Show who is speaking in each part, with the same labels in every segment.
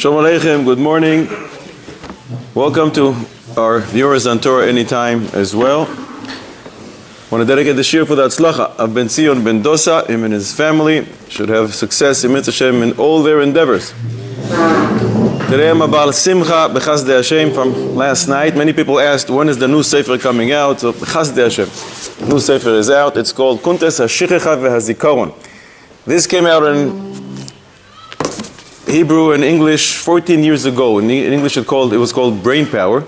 Speaker 1: Shalom Aleichem, good morning. Welcome to our viewers on Torah Anytime as well. I want to dedicate the shir for the Atzlacha of Ben Zion Ben Dosa. Him and his family should have success in Mitzvah Hashem in all their endeavors. Today I'm about Simcha B'Chazdei Hashem from last night. Many people asked, when is the new Sefer coming out? So B'Chazdei Hashem. New Sefer is out. It's called Kuntes HaShichecha VeHazikaron. This came out in Hebrew and English 14 years ago. In English it was called Brain Power.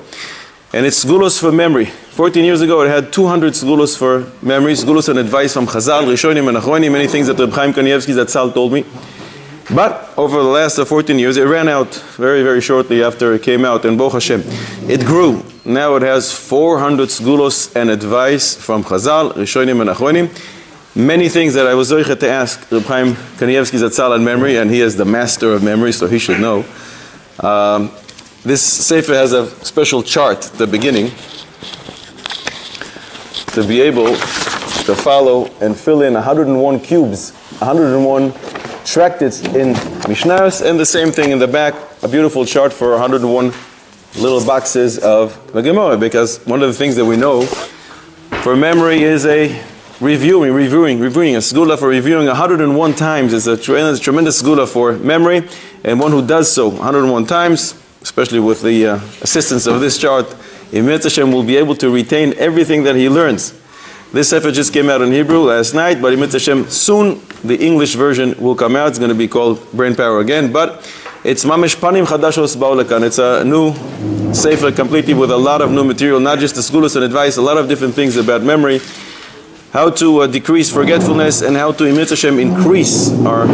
Speaker 1: And it's Sgulos for memory. 14 years ago it had 200 Sgulos for memory. Sgulos and advice from Chazal, Rishonim and Achronim, many things that Reb Chaim Kanievsky Zatzal told me. But over the last 14 years, it ran out very, very shortly after it came out. And Baruch Hashem, it grew. Now it has 400 Sgulos and advice from Chazal, Rishonim and Achronim. Many things that I was zoichet to ask Reb Chaim Kanievsky Zatzal on memory, and he is the master of memory, so he should know. This Sefer has a special chart at the beginning to be able to follow and fill in 101 cubes, 101 tractates in Mishnahs, and the same thing in the back, a beautiful chart for 101 little boxes of Megilla, because one of the things that we know for memory is a reviewing, a segula for reviewing 101 times is a tremendous segula for memory, and one who does so 101 times, especially with the assistance of this chart, in Mitzvah Hashem will be able to retain everything that he learns. This Sefer just came out in Hebrew last night, but in Mitzvah Hashem soon the English version will come out. It's going to be called Brain Power again, but it's Mamish Panim Chadashos Ba'olakan. It's a new Sefer completely with a lot of new material, not just the segulos and advice, a lot of different things about memory, how to decrease forgetfulness, and how to, in Mitzvah Hashem, increase our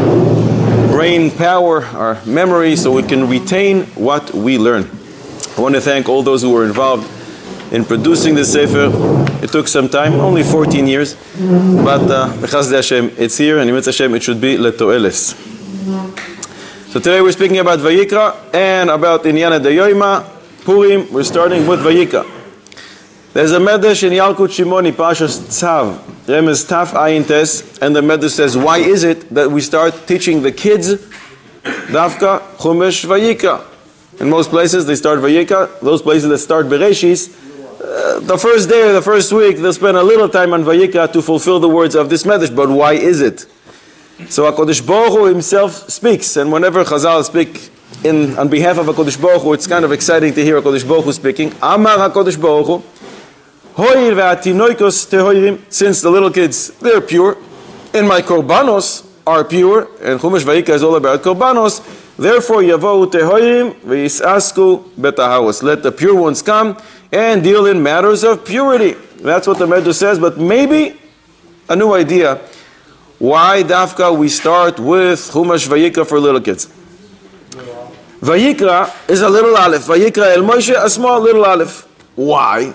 Speaker 1: brain power, our memory, so we can retain what we learn. I want to thank all those who were involved in producing this Sefer. It took some time, only 14 years, but B'Chazdei Hashem, it's here, and in Mitzvah Hashem, it should be Leto'eles. So today we're speaking about Vaikra and about Inyana Dayoima, Purim. We're starting with Vaikra. There's a Medrash in Yalkut Shimoni, Pashas Tzav, Remez Taf Ayin Tes, and the Medrash says, why is it that we start teaching the kids Dafka Chumash Vaikra? In most places they start Vaikra. Those places that start Bereshis, the first day or the first week they'll spend a little time on Vaikra to fulfill the words of this Medrash. But why is it? So HaKadosh Baruch Hu himself speaks, and whenever Chazal speak on behalf of HaKadosh Baruch Hu, it's kind of exciting to hear HaKadosh Baruch Hu speaking. Amar HaKadosh Baruch Hu, since the little kids, they're pure, and my korbanos are pure, and Chumash Vaikra is all about korbanos, therefore yavohu tehorim v'yisasku betaharos. Let the pure ones come and deal in matters of purity. That's what the Medrash says, but maybe a new idea. Why Dafka we start with Chumash Vaikra for little kids? Vaikra is a little aleph. Vaikra el Moshe, a small little aleph. Why?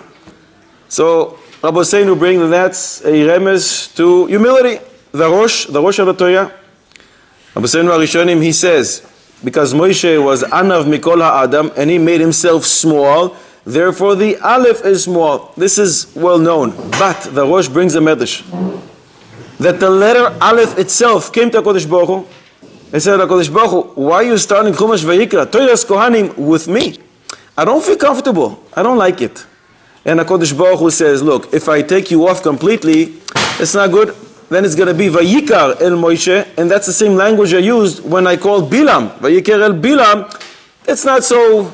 Speaker 1: So Rabbi Seinu bring that that's a remez to humility. The Rosh of the Torah. Rabbi Seinu Arishonim, he says, because Moshe was anav mikol ha'adam, and he made himself small, therefore the aleph is small. This is well known. But the Rosh brings a medrash that the letter aleph itself came to HaKadosh Baruch Hu and said, HaKadosh Baruch Hu, why are you starting Chumash Vaikra, Torah's Kohanim, with me? I don't feel comfortable. I don't like it. And HaKadosh Baruch Hu says, look, if I take you off completely, it's not good. Then it's going to be Vayikar el Moshe, and that's the same language I used when I called Bilam. Vayikar el Bilam, it's not so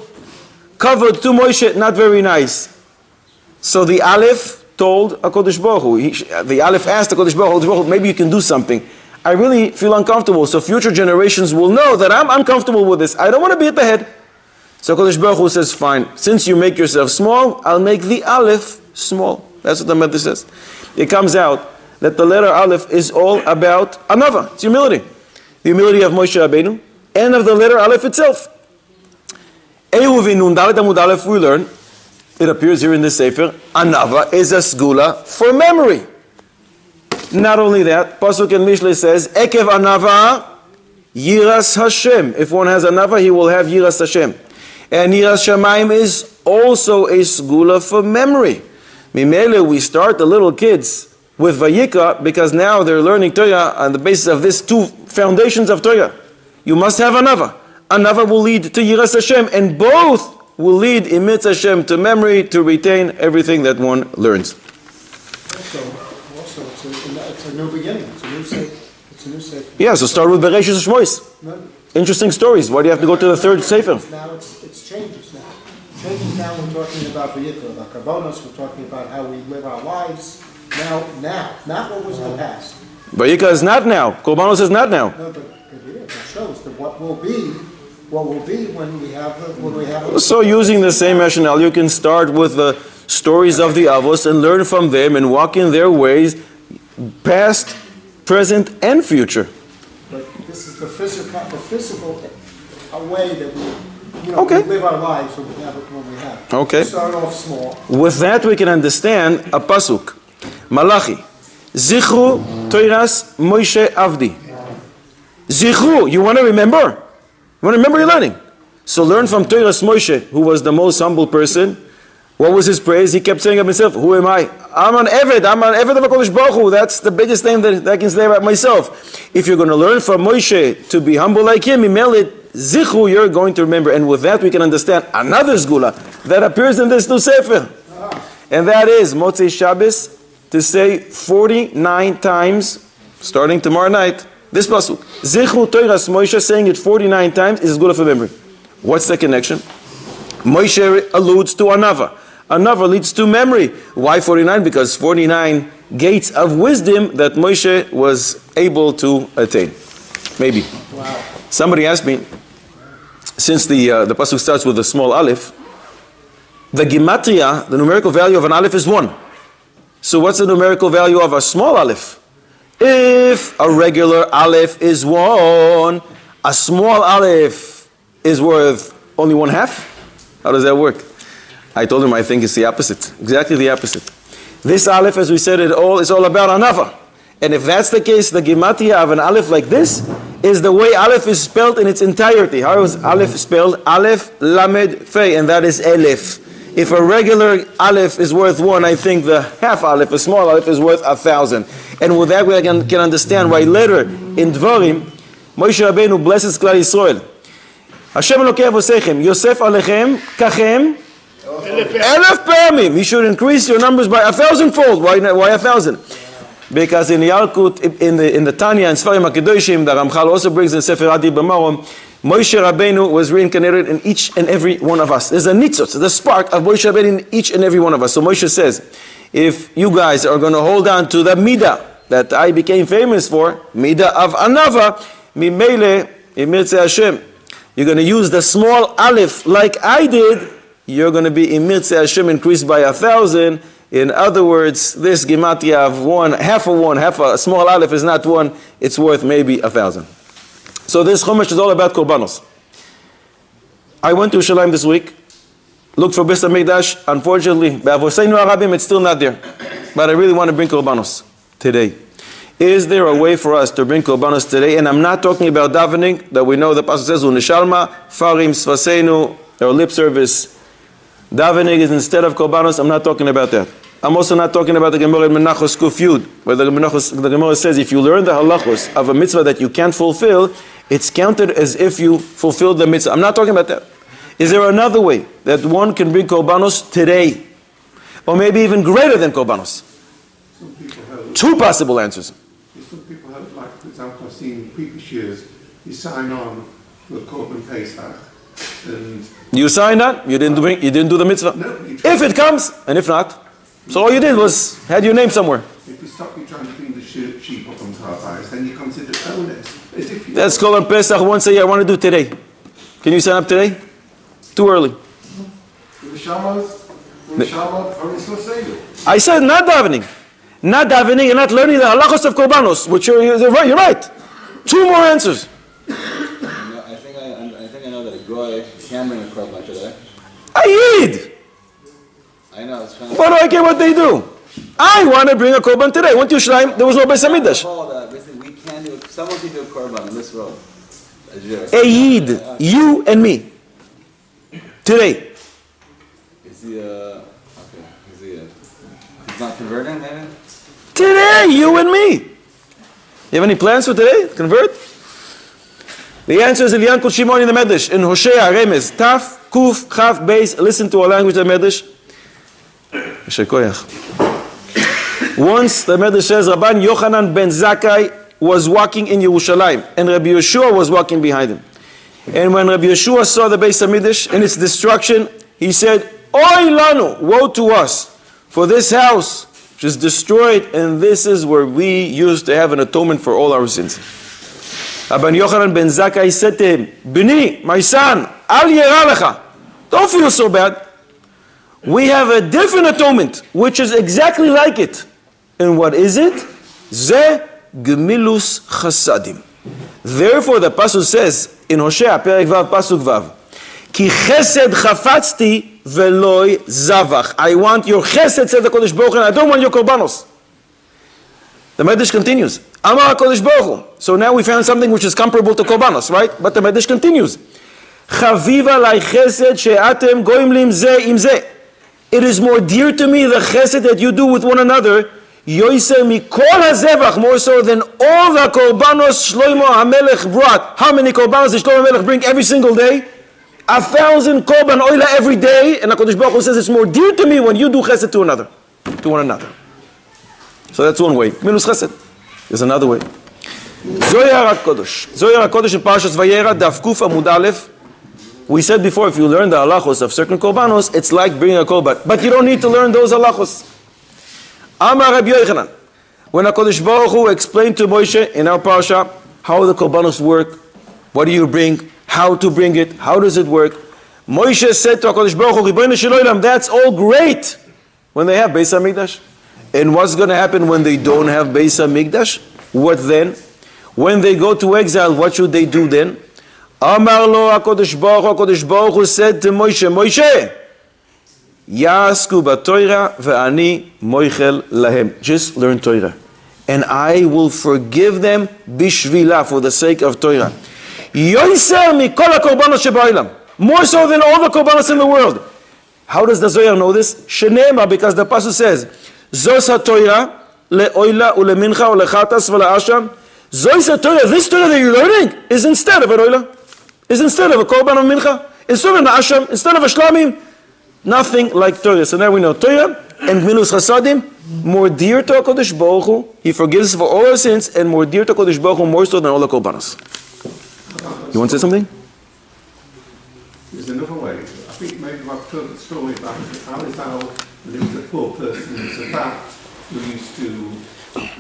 Speaker 1: covered to Moshe, not very nice. So the Aleph told HaKadosh Baruch Hu, the Aleph asked HaKadosh Baruch Hu, maybe you can do something. I really feel uncomfortable, so future generations will know that I'm uncomfortable with this. I don't want to be at the head. So HaKadosh Baruch Hu says, fine, since you make yourself small, I'll make the Aleph small. That's what the Medrash says. It comes out that the letter Aleph is all about Anava. It's humility. The humility of Moshe Rabbeinu and of the letter Aleph itself. Ehuvi Nun Dalet Amud Aleph, we learn, it appears here in the Sefer, Anava is a segula for memory. Not only that, Pasuk in Mishle says, Ekev Anava Yiras Hashem. If one has Anava, he will have Yiras Hashem. And Yiras Shamayim is also a segula for memory. Mimele, we start the little kids with Vayikra because now they're learning Torah on the basis of these two foundations of Torah. You must have Anava. Anava will lead to Yiras Hashem, and both will lead Emetz Hashem to memory, to retain everything that one learns.
Speaker 2: Also it's a new beginning. It's a new sefer.
Speaker 1: Yeah, so start with Bereshis Shmois. Interesting stories. Why do you have to go to the third sefer?
Speaker 2: Now it's changes now. Changes now. We're talking about Vaikra, about Karbonos. We're talking about how we live our lives. Now, not what was in the past.
Speaker 1: Vayikra is not now. Korbanos is not now.
Speaker 2: No, but it shows that what will be when we have.
Speaker 1: So using the same rationale, you can start with the stories of the Avos and learn from them and walk in their ways, past, present, and future.
Speaker 2: But this is the physical way that we, we live our lives when we have it when we have.
Speaker 1: Okay.
Speaker 2: Start off small.
Speaker 1: With that, we can understand a pasuk, Malachi, Zichru Toiras Moshe Avdi. Zichru, you want to remember? You want to remember your learning? So learn from Toiras Moshe, who was the most humble person. What was his praise? He kept saying of himself, who am I? I'm an Eved of HaKadosh Baruch Hu. That's the biggest thing that I can say about myself. If you're going to learn from Moshe to be humble like him, Zichru, you're going to remember. And with that we can understand another Zgula that appears in this new Sefer. And that is Motzei Shabbos, to say 49 times, starting tomorrow night, this pasuk. Zichru Toiras Moshe, saying it 49 times is Zgula for memory. What's the connection? Moshe alludes to Anava. Anava leads to memory. Why 49? Because 49 gates of wisdom that Moshe was able to attain. Maybe.
Speaker 2: Wow.
Speaker 1: Somebody asked me, since the pasuk starts with a small aleph, the gematria, the numerical value of an aleph is 1. So what's the numerical value of a small aleph? If a regular aleph is 1, a small aleph is worth only 1/2? How does that work? I told him I think it's the opposite. Exactly the opposite. This aleph, as we said, is all about anava. And if that's the case, the gematria of an aleph like this is the way aleph is spelled in its entirety. How is aleph spelled? Aleph, lamed, fei, and that is elef. If a regular aleph is worth 1, I think the half aleph, a small aleph, is worth 1,000. And with that we can understand why later in Dvarim, Moshe Rabbeinu blesses Klal Yisrael. Hashem Elokei Avosechem, Yosef Alechem, Kachem, 1,000 Pamim. You should increase your numbers by 1,000-fold. Why 1,000? Because in the Yalkut, in the Tanya and Sfarim HaKadoshim, the Ramchal also brings in Sefer Adi B'Marom, Moshe Rabbeinu was reincarnated in each and every one of us. There's a nitzot, the spark of Moshe Rabbeinu in each and every one of us. So Moshe says, if you guys are going to hold on to the midah that I became famous for, midah of anava, mimele imirtze Hashem. You're going to use the small aleph like I did, you're going to be imirtze Hashem, increased by 1,000. In other words, this gematria of 1, half a small aleph is not 1, it's worth maybe 1,000. So this Chumash is all about korbanos. I went to Yerushalayim this week, looked for Beis HaMikdash. Unfortunately, B'avoseinu Harabim, it's still not there. But I really want to bring korbanos today. Is there a way for us to bring korbanos today? And I'm not talking about davening, that we know the pasuk says, U'nishalma, farim, sfaseinu, or lip service. Davening is instead of korbanos. I'm not talking about that. I'm also not talking about the Gemara in Menachos Kuf Yud, where the Gemara says if you learn the halachos of a mitzvah that you can't fulfill, it's counted as if you fulfilled the mitzvah. I'm not talking about that. Is there another way that one can bring korbanos today? Or maybe even greater than korbanos? Two possible answers.
Speaker 3: Some people have, like, for example, I've seen in previous years, you sign on for Korban Pesach, and
Speaker 1: you signed on, you didn't do the mitzvah.
Speaker 3: No,
Speaker 1: if it comes, and if not, so all you did was had your name somewhere.
Speaker 3: If you stop you trying to bring the sheep up on Tarfires, then you consider own it. As if you
Speaker 1: That's called on Pesach once a year. I want to do today. Can you sign up today? Too early. I said not davening. Not davening and not learning the halachos of korbanos, which you're right. Two more answers.
Speaker 4: I think I know that a goy can bring a korban today.
Speaker 1: I eat.
Speaker 4: I know. It's kind of
Speaker 1: What do I care what they do? I want to bring a korban today. Went to Yerushalayim, there was no Beis HaMikdash.
Speaker 4: Basically, we can do. Someone can do a korban on this road.
Speaker 1: Eid, you and me. Today.
Speaker 4: Is he okay? Is he he's not converting, maybe?
Speaker 1: Today, you and me. You have any plans for today? Convert? The answer is in Yankul Shimon in the Medrash. In Hosea, Remez, Taf, Kuf, Chaf, Beis. Listen to our language of the Medrash. Once the Medrash says, Rabban Yochanan ben Zakkai was walking in Yerushalayim, and Rabbi Yeshua was walking behind him. And when Rabbi Yeshua saw the Beis HaMikdash and its destruction, he said, Oy lanu, woe to us, for this house which is destroyed, and this is where we used to have an atonement for all our sins. Rabban Yochanan ben Zakkai said to him, Bini, my son, al yera lecha, don't feel so bad. We have a different atonement, which is exactly like it. And what is it? Ze gemilus chasadim. Therefore, the pasuk says in Hosea, Perek Vav, pasuk Vav, Ki chesed chafatzti veloi zavach. I want your chesed, said the Kodesh Baruch Hu, and I don't want your korbanos. The Medrash continues. Amar HaKodesh Baruch Hu. So now we found something which is comparable to korbanos, right? But the Medrash continues. Chaviva lai chesed she'atem goim lim ze im ze. It is more dear to me the chesed that you do with one another, yoiser mikol hazevach, more so than all the korbanos Shlomo HaMelech brought. How many korbanos did Shlomo HaMelech bring every single day? 1,000 korban oila every day. And HaKadosh Baruch Hu says it's more dear to me when you do chesed to one another. So that's one way. Minus chesed. There's another way. Zohar HaKodesh. Zohar HaKodesh in Parashas Vayera, Daf Kuf Amud Aleph. We said before, if you learn the halachos of certain korbanos, it's like bringing a korban. But you don't need to learn those halachos. Amar Rabbi Yochanan. When HaKadosh Baruch Hu explained to Moshe in our parasha how the korbanos work, what do you bring, how to bring it, how does it work, Moshe said to HaKadosh Baruch Hu, Ribono Shel Olam, that's all great when they have Beis HaMikdash. And what's going to happen when they don't have Beis HaMikdash? What then? When they go to exile, what should they do then? Amar lo HaKadosh Baruch Hu said to Moshe, Moshe, Yasku b'Torah ve'ani moichel lahem. Just learn Torah, and I will forgive them bishvila, for the sake of Torah. Yoiser mikol hakorbanos sheba'ilam, more so than all the korbanos in the world. How does the Zohar know this? Shenema, because the pasuk says, Zos haTorah le'oila ulemincha ulechatas v'le'asham. Zos haTorah, this Torah that you're learning is instead of an oila, is instead of a korban of mincha, instead of an asham, instead of a shlamim. Nothing like Torah. So now we know Torah and Minus Chasadim, more dear to HaKadosh Baruch Hu. He forgives for all our sins, and more dear to HaKadosh Baruch Hu, more so than all the korbanos. You want to say something?
Speaker 3: There's another way. I think maybe I've told the story about how is how there was a poor person in Safat who used to,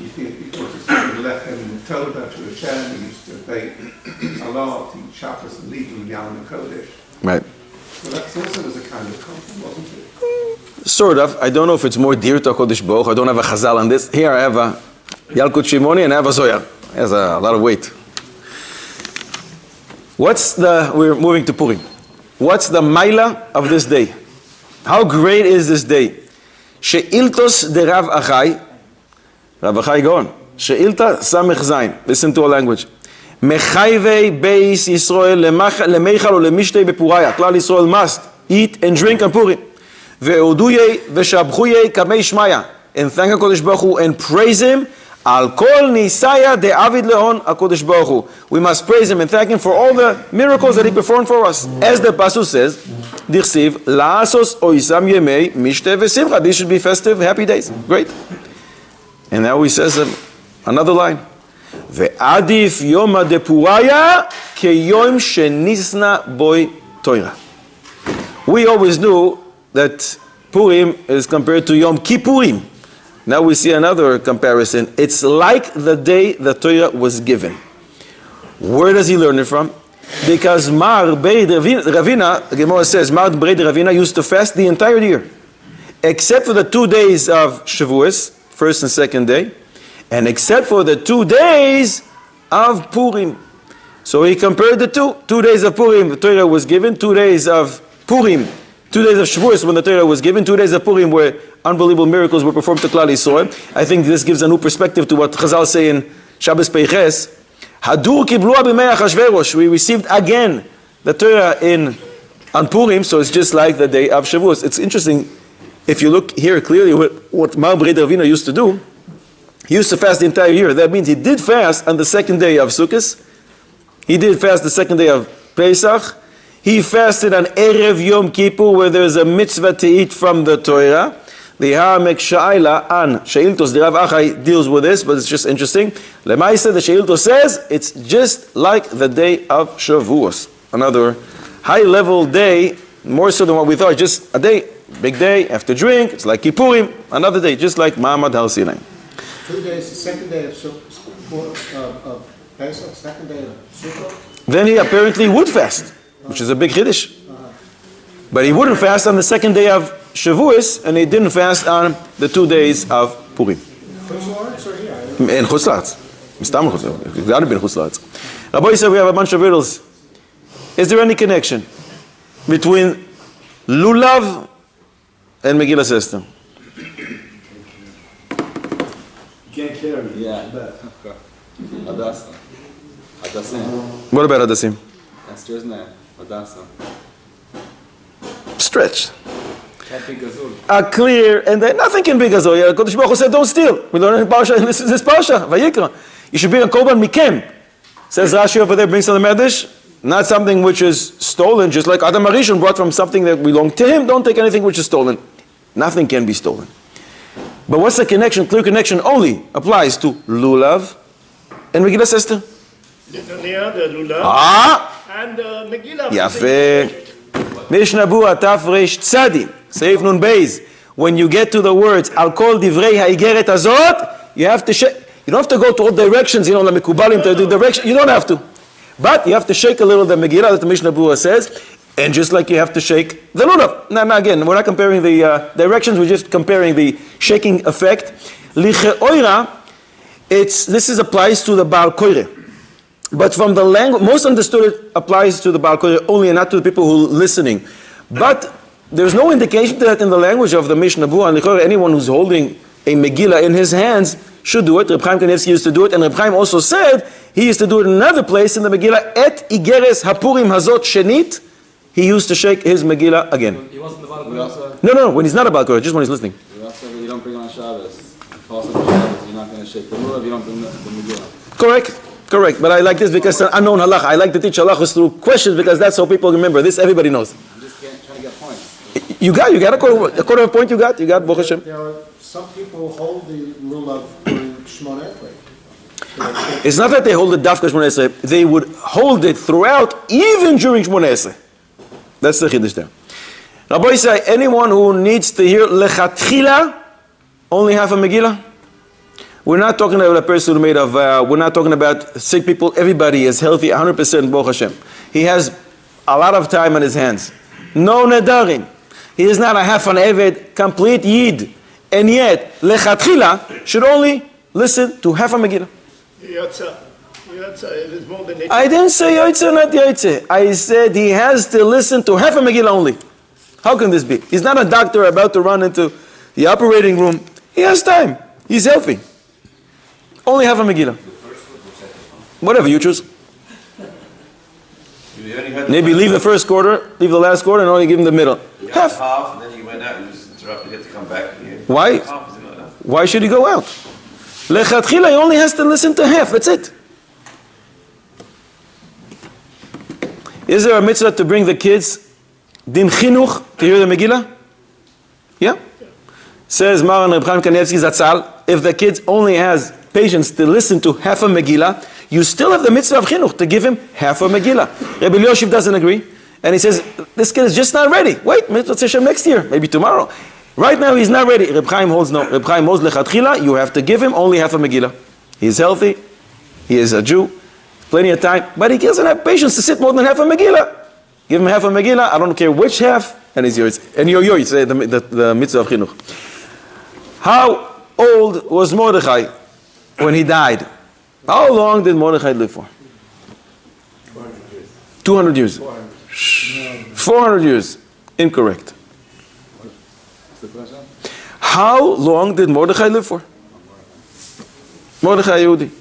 Speaker 3: you think, because it's lechem and Torah to Hashem, he used to bake a lot, eat Shabbos and leave in Yom Kodesh.
Speaker 1: Right.
Speaker 3: So that also was a kind of compliment, wasn't it?
Speaker 1: Sort of. I don't know if it's more dear to HaKadosh Baruch Hu. I don't have a chazal on this. Here I have a Yalkut Shimoni and I have a Zohar. It has a lot of weight. We're moving to Purim. What's the maila of this day? How great is this day? She'iltos de Rav Achai. Rav Achai Gaon. She'ilta Samech Zayin. Listen to our language. Mechayvei Beis Yisrael lemeichal or lemishtei bepuraya. Klal Yisrael must eat and drink on Purim. Ve'oduyei ve'shabchuyei kamei shmaya. And thank HaKadosh Baruch Hu and praise Him. Al kol nisaya de avid lehon HaKadosh Baruch Hu. We must praise Him and thank Him for all the miracles that He performed for us. As the pasuk says, Dichsiv la'asos oisam yemei mishteh ve'simcha. These should be festive, happy days. Great. And now He says another line. Ve'adif yoma de puraya keyom shenisna boy Torah. We always knew that Purim is compared to Yom Kippurim. Now we see another comparison. It's like the day the Torah was given. Where does he learn it from? Because Mar Beid Ravina, the Gemara says, Mar Beid Ravina used to fast the entire year, except for the 2 days of Shavuos, first and second day, and except for the 2 days of Purim. So he compared the two. 2 days of Purim, the Torah was given. 2 days of Purim, 2 days of Shavuos when the Torah was given. 2 days of Purim where unbelievable miracles were performed to Klal Yisrael. I think this gives a new perspective to what Chazal say in Shabbos Peiches. Hadur kiblu b'mei Achashverosh. We received again the Torah on Purim, so it's just like the day of Shavuos. It's interesting, if you look here clearly what Mar Beid Ravina used to do. He used to fast the entire year. That means he did fast on the second day of Sukkot. He did fast the second day of Pesach. He fasted on Erev Yom Kippur, where there's a mitzvah to eat from the Torah. The Ha'amek Sha'ila on Sheiltos, the Rav Achai deals with this, but it's just interesting. Lemaisa, the Sheiltos says, it's just like the day of Shavuos. Another high-level day, more so than what we thought, just a day, big day, after drink, it's like Kippurim, another day, just like Ma'amad Har Sinai.
Speaker 2: 2 days, the second day of Pesach, second day of Sukkot.
Speaker 1: Then he apparently would fast, which is a big Chiddush. But he wouldn't fast on the second day of Shavuos, and he didn't fast on the 2 days of Purim.
Speaker 2: Chutz La'aretz or here?
Speaker 1: In Chutz La'aretz. Mistam Chutz La'aretz. It's got to be in Chutz La'aretz. Rabbi said we have a bunch of riddles. Is there any connection between Lulav and Megillah Esther?
Speaker 2: Can't carry it.
Speaker 4: Yeah. Hadassah. Hadassim.
Speaker 1: What about Hadassim?
Speaker 4: Esther's name. Hadassah.
Speaker 1: Stretch.
Speaker 4: Can't be Gazul.
Speaker 1: Clear, and then nothing can be Gazol. Kodesh Baruch Hu said, don't steal. We learn in Parsha, and this is this Parsha, Vayikra. You should bring a korban mikem. Says Rashi over there, brings on the Medrash, not something which is stolen, just like Adam Arishon brought from something that belonged to him. Don't take anything which is stolen. Nothing can be stolen. But what's the connection? Clear connection only applies to Lulav and Megillah Esther.
Speaker 5: The Lulav and Megillah.
Speaker 1: Yafeh. Mishnah Bua Taf Reish Tzadi, Seif Nun Beis. When you get to the words Al Kol Divrei Ha'igeret Azot, you have to shake. You don't have to go to all directions. You know, la Mekubalim to the direction. You don't have to, but you have to shake a little the Megillah that the Mishnah Bua says, and just like you have to shake the Lulav. Now again, we're not comparing the directions. We're just comparing the shaking effect. Licheoira, this applies to the Baal Koire. But from the language, most understood it applies to the Baal Koire only and not to the people who are listening. But there's no indication that in the language of the Mishnah Bua and Lichor, anyone who's holding a Megillah in his hands should do it. Reb Chaim Kanievsky used to do it, and Reb Chaim also said he used to do it in another place in the Megillah, Et Igeres Hapurim Hazot Shenit, he used to shake his Megillah again.
Speaker 4: He wasn't the Baal Koire.
Speaker 1: No, when he's not a Baal Koire, just when he's listening.
Speaker 4: You don't bring on Shabbos. Also on Shabbos, you're not going to shake the Lulav, you don't bring the Megillah.
Speaker 1: Correct, but I like this because it's an unknown halach. I like to teach halachas through questions because that's how people remember. This everybody knows.
Speaker 4: I'm just trying to get points.
Speaker 1: You got a quarter of a point. You got, Baruch Hashem.
Speaker 2: There are some people who hold the Lulav during Shmoneh Esrei.
Speaker 1: It's not that they hold it dafka Shmoneh Esrei. They would hold it throughout, even during Shmoneh Esrei. That's the chiddush there. Rabbi say, anyone who needs to hear lechatchila, only half a Megillah. We're not talking about a person who made a vow. We're not talking about sick people. Everybody is healthy, 100% Baruch Hashem. He has a lot of time on his hands. No nedarim. He is not a half an eved, complete yid. And yet, lechatchila should only listen to half a Megillah.
Speaker 5: Yotza, it is more than
Speaker 1: I didn't say yotza, not yotza. I said he has to listen to half a Megillah only. How can this be? He's not a doctor about to run into the operating room. He has time. He's healthy. Only half a Megillah. Whatever you choose. Maybe leave the first quarter, leave the last quarter, and only give him the middle. Half.
Speaker 6: And then you went out and just interrupted, you had to come back here.
Speaker 1: Why?
Speaker 6: Half, is it not enough?
Speaker 1: Why should he go out? Lechatchila, he only has to listen to half. That's it. Is there a mitzvah to bring the kids din chinuch to hear the Megillah? Yeah. Says Maran Reb Chaim Kanievsky Zatzal, if the kids only has patience to listen to half a Megillah, you still have the mitzvah of chinuch to give him half a Megillah. Rabbi Yoshev doesn't agree, and he says this kid is just not ready. Wait, mitzvah Hashem next year, maybe tomorrow. Right now he's not ready. Reb Chaim holds no. Reb Chaim holds lechatchila. You have to give him only half a Megillah. He is healthy. He is a Jew. Plenty of time, but he doesn't have patience to sit more than half a Megillah. Give him half a Megillah. I don't care which half, and he's yours. And you're yours. The mitzvah of chinuch. How old was Mordechai when he died? How long did Mordechai live for? 200 years. 400 years. Incorrect. How long did Mordechai live for? Mordechai Yehudi.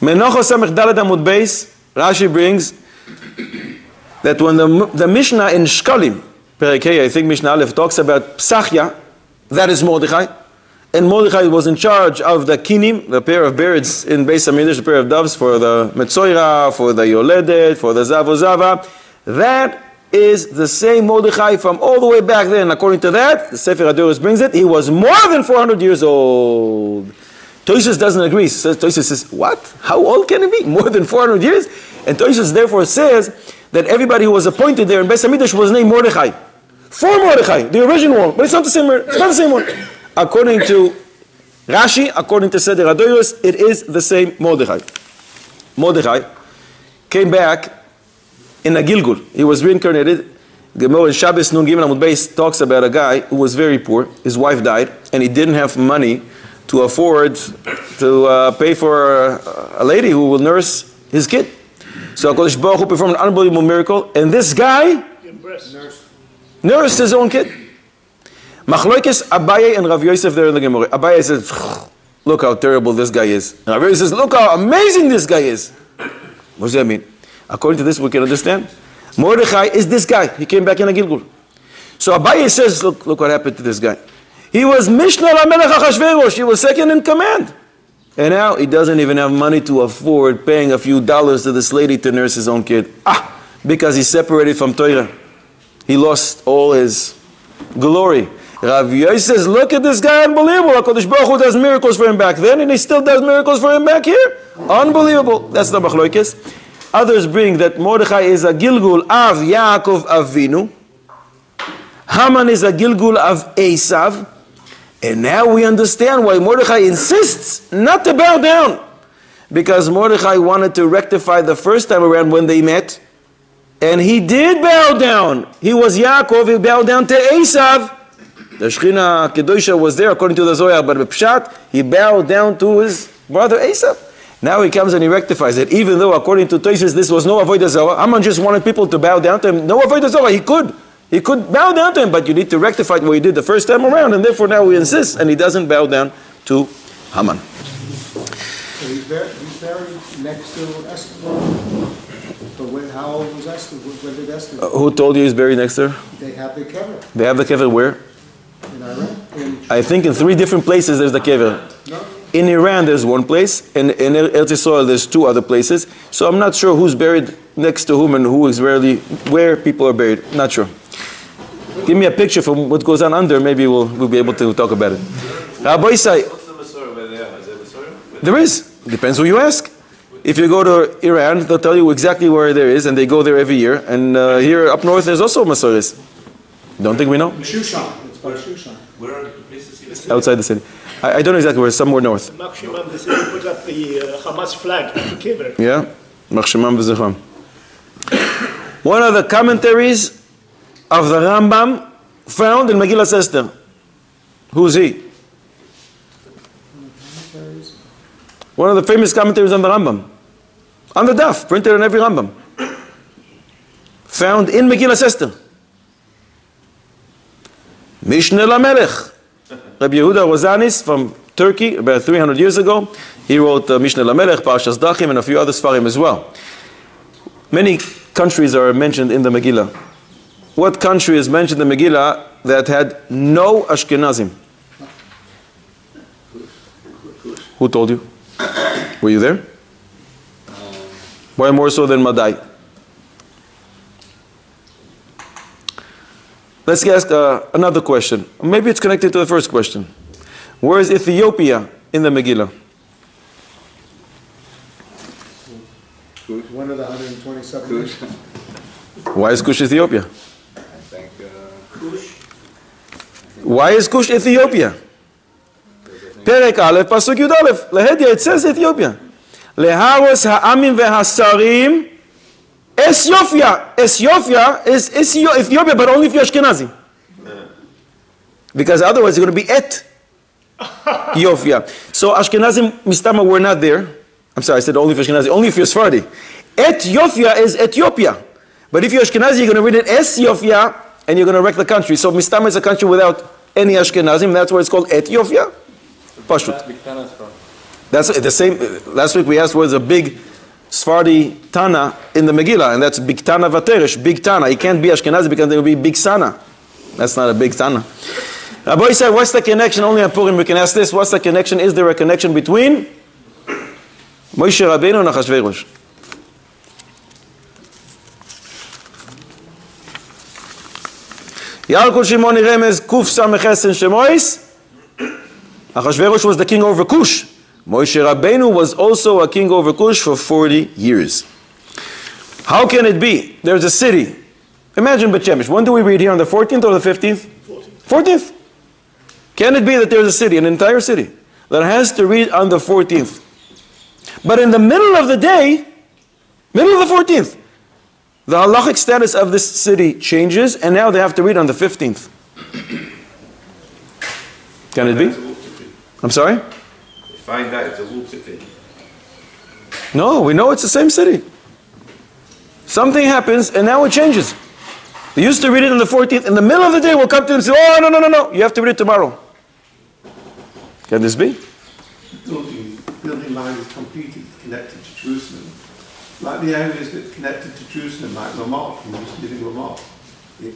Speaker 1: Menocha Samech Daled Amud Beis, Rashi brings that when the Mishnah in Shkalim, Perek Hey, I think Mishnah Aleph, talks about Psachya, that is Mordechai, and Mordechai was in charge of the kinim, the pair of birds in Beis Hamidrash, the pair of doves for the Metzoira, for the Yoledet, for the Zavozava. That is the same Mordechai from all the way back then. According to that, the Sefer HaDoros brings it, he was more than 400 years old. Tosfos doesn't agree. Tosfos says, what? How old can it be? More than 400 years? And Tosfos therefore says that everybody who was appointed there in Beis Hamidrash was named Mordechai. For Mordechai, the original one, but it's not the same. It's not the same one. According to Rashi, according to Seder HaDoros, it is the same Mordechai. Mordechai came back in a Gilgul. He was reincarnated. Gemara in Shabbos Nun Gimel Amud Beis talks about a guy who was very poor. His wife died, and he didn't have money to afford to pay for a lady who will nurse his kid. So HaKadosh Baruch Hu performed an unbelievable miracle, and this guy nursed his own kid. Machloikes Abaye and Rav Yosef there in the Gemara. Abaye says, look how terrible this guy is. And Rav Yosef says, look how amazing this guy is. What does that mean? According to this, we can understand. Mordechai is this guy. He came back in a Gilgul. So Abaye says, look what happened to this guy. He was Mishnah LaMelech HaChashverosh. He was second in command. And now he doesn't even have money to afford paying a few dollars to this lady to nurse his own kid. Because he's separated from Torah. He lost all his glory. Rav Yosef says, look at this guy, unbelievable. HaKadosh Baruch Hu does miracles for him back then, and he still does miracles for him back here. Unbelievable. That's the Machloikes. Others bring that Mordechai is a Gilgul of Yaakov Avinu. Haman is a Gilgul of Esav. And now we understand why Mordechai insists not to bow down. Because Mordechai wanted to rectify the first time around when they met. And he did bow down. He was Yaakov, he bowed down to Esav. The Shechina Kedosha was there according to the Zohar, but Pshat, he bowed down to his brother Esav. Now he comes and he rectifies it. Even though according to Tosfos this was no Avodah Zarah, Haman just wanted people to bow down to him. No Avodah Zarah, he could bow down to him, but you need to rectify what he did the first time around, and therefore now he insists, and he doesn't bow down to Haman.
Speaker 2: So he's buried next to Esther. But how old was Esther? When did Esther?
Speaker 1: Who told you he's buried next to her?
Speaker 2: They have the kever
Speaker 1: They have the kever where?
Speaker 2: in Iran.
Speaker 1: I think in 3 different places there's the kever.
Speaker 2: No?
Speaker 1: In Iran there's one place, and in Eretz Yisrael there's 2 other places. So I'm not sure who's buried next to whom and who is rarely, where people are buried. Not sure. Give me a picture from what goes on under, maybe we'll be able to talk about it. Rabbi Isai,
Speaker 6: What's the Masorah where they are? Is there Masorah?
Speaker 1: there is. Depends who you ask. If you go to Iran, they'll tell you exactly where there is, and they go there every year. And here up north, there's also Masoris. Don't think we know?
Speaker 2: Shushan. It's by Shushan.
Speaker 6: Where are the places?
Speaker 1: Outside the city. I don't know exactly where, somewhere north.
Speaker 5: Maximum, they say, put up the Hamas flag at the kever.
Speaker 1: Yeah? Machshemam v'zecham. One of the commentaries of the Rambam found in Megillah Esther. Who's he? One of the famous commentaries on the Rambam. On the daf, printed on every Rambam. Found in Megillah Esther. Mishneh LaMelech. Rabbi Yehuda Rozanis from Turkey, about 300 years ago. He wrote Mishneh LaMelech, Parshas Dachim, and a few other Sfarim as well. Many countries are mentioned in the Megillah. What country is mentioned in the Megillah that had no Ashkenazim? Who told you? Were you there? Why more so than Madai? Let's ask another question. Maybe it's connected to the first question. Where is Ethiopia in the Megillah?
Speaker 2: One of the 127 nations.
Speaker 1: Why is Cush Ethiopia?
Speaker 4: I think
Speaker 1: Why is Cush Ethiopia? Perek Aleph, Pasuk Yud Aleph. Lehedia, it says Ethiopia. Leharos ha'amim ve'hasarim Ethiopia. Ethiopia is Ethiopia, but only if you're Ashkenazi. Because otherwise you're going to be Ethiopia. So Ashkenazim, Mistama, were not there. I'm sorry, I said only if you're Ashkenazi. Only if you're Sephardi. Ethiopia is Ethiopia. But if you're Ashkenazi, you're going to read it Ethiopia, and you're going to wreck the country. So Mistama is a country without any Ashkenazim. That's why it's called Ethiopia. Pashut. That's the same. Last week we asked where's a big Sephardi Tana in the Megillah, and that's Big Tana Vateresh, Big Tana. He can't be Ashkenazi because there will be Big Sana. That's not a Big Tana. Rabbi said, what's the connection? Only on Purim we can ask this. What's the connection? Is there a connection between Moshe Rabbeinu and Achashverosh? Yalkut Shimon Remez Kuf Sameches in Shemois. Achashverosh was the king over Cush. Moshe Rabbeinu was also a king over Cush for 40 years. How can it be? There's a city. Imagine Bet Shemesh. When do we read here? On the 14th or the 15th? 14th. Can it be that there's a city, an entire city, that has to read on the 14th? But in the middle of the day, middle of the 14th, the halachic status of this city changes, and now they have to read on the 15th. Can it be? I'm sorry?
Speaker 6: Find out it's a whole city.
Speaker 1: No, we know it's the same city. Something happens, and now it changes. They used to read it on the 14th. In the middle of the day, we'll come to them and say, oh, no. You have to read it tomorrow. Can this be?
Speaker 3: Building line is completely connected to Jerusalem. Like the areas that connected to Jerusalem, like Lamar, we used to live in Lamar. It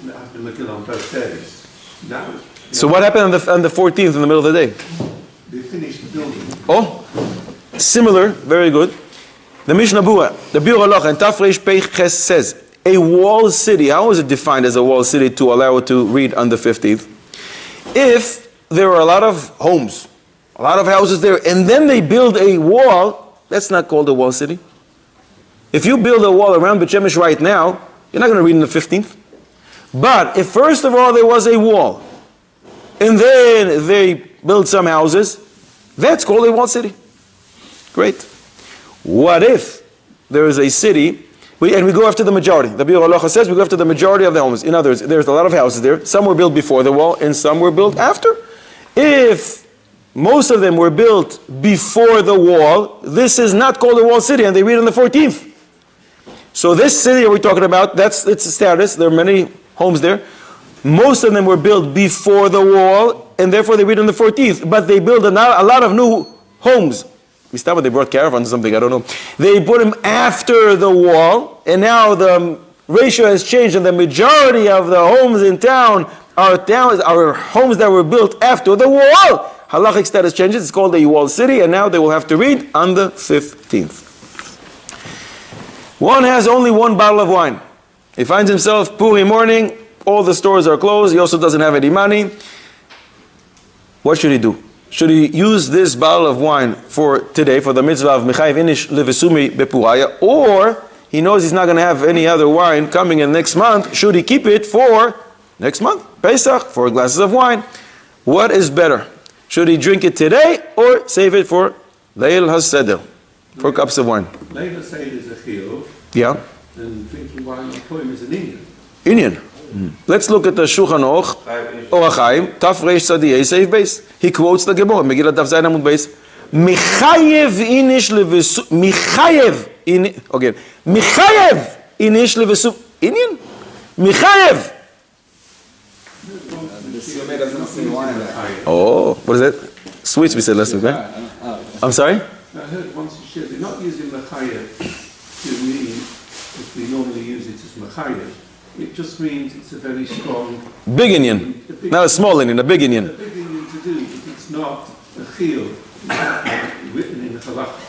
Speaker 3: had the Megilla on both days. Now,
Speaker 1: So what happened on the 14th in the middle of the day?
Speaker 3: they finished the building.
Speaker 1: Oh, similar, very good. The Mishnah Bura, the Biur Halacha, and Tafresh Pech Ches says, a walled city, how is it defined as a walled city to allow it to read on the 15th? If there are a lot of homes, a lot of houses there, and then they build a wall, that's not called a walled city. If you build a wall around Bet Shemesh right now, you're not going to read on the 15th. But if first of all there was a wall, and then they build some houses, that's called a walled city. Great. What if there is a city, and we go after the majority? The Biur Halacha says we go after the majority of the homes. In other words, there's a lot of houses there. Some were built before the wall, and some were built after. If most of them were built before the wall, this is not called a walled city, and they read on the 14th. So this city that we're talking about, that's its status. There are many homes there. Most of them were built before the wall, and therefore they read on the 14th. But they built a lot of new homes. They brought caravans or something, I don't know. They put them after the wall, and now the ratio has changed, and the majority of the homes in town are homes that were built after the wall. Halachic status changes. It's called a walled city, and now they will have to read on the 15th. One has only one bottle of wine. He finds himself Purim morning, all the stores are closed, he also doesn't have any money. What should he do? Should he use this bottle of wine for today, for the mitzvah of Mechayev Inish Levesumi Bepuraya, or he knows he's not going to have any other wine coming in next month? Should he keep it for next month, Pesach, 4 glasses of wine? What is better? Should he drink it today or save it for Leil HaSeder, 4 cups of wine?
Speaker 3: Leil HaSeder is a chiyuv,
Speaker 1: Yeah.
Speaker 3: and drinking wine on Purim is an Indian.
Speaker 1: Indian. Let's look at the Shulchan Aruch, Orach Chaim, Taf Reish Tzadiyei Seif Beis. He quotes the Gemara, Megilla Daf Zayin Amud Beis. Mechayev inish levesu. Mechayev inish levesu. Indian. Mechayev. Oh, what is that? Sweets we said last week, right? I'm sorry?
Speaker 3: I heard once you said they're not using mechayev to mean, if we normally use it as mechayev. It just means it's a very strong...
Speaker 1: Big Indian. Not a small Indian, a big Indian.
Speaker 3: A big Indian to do, but it's not a chiyuv written in the halakha.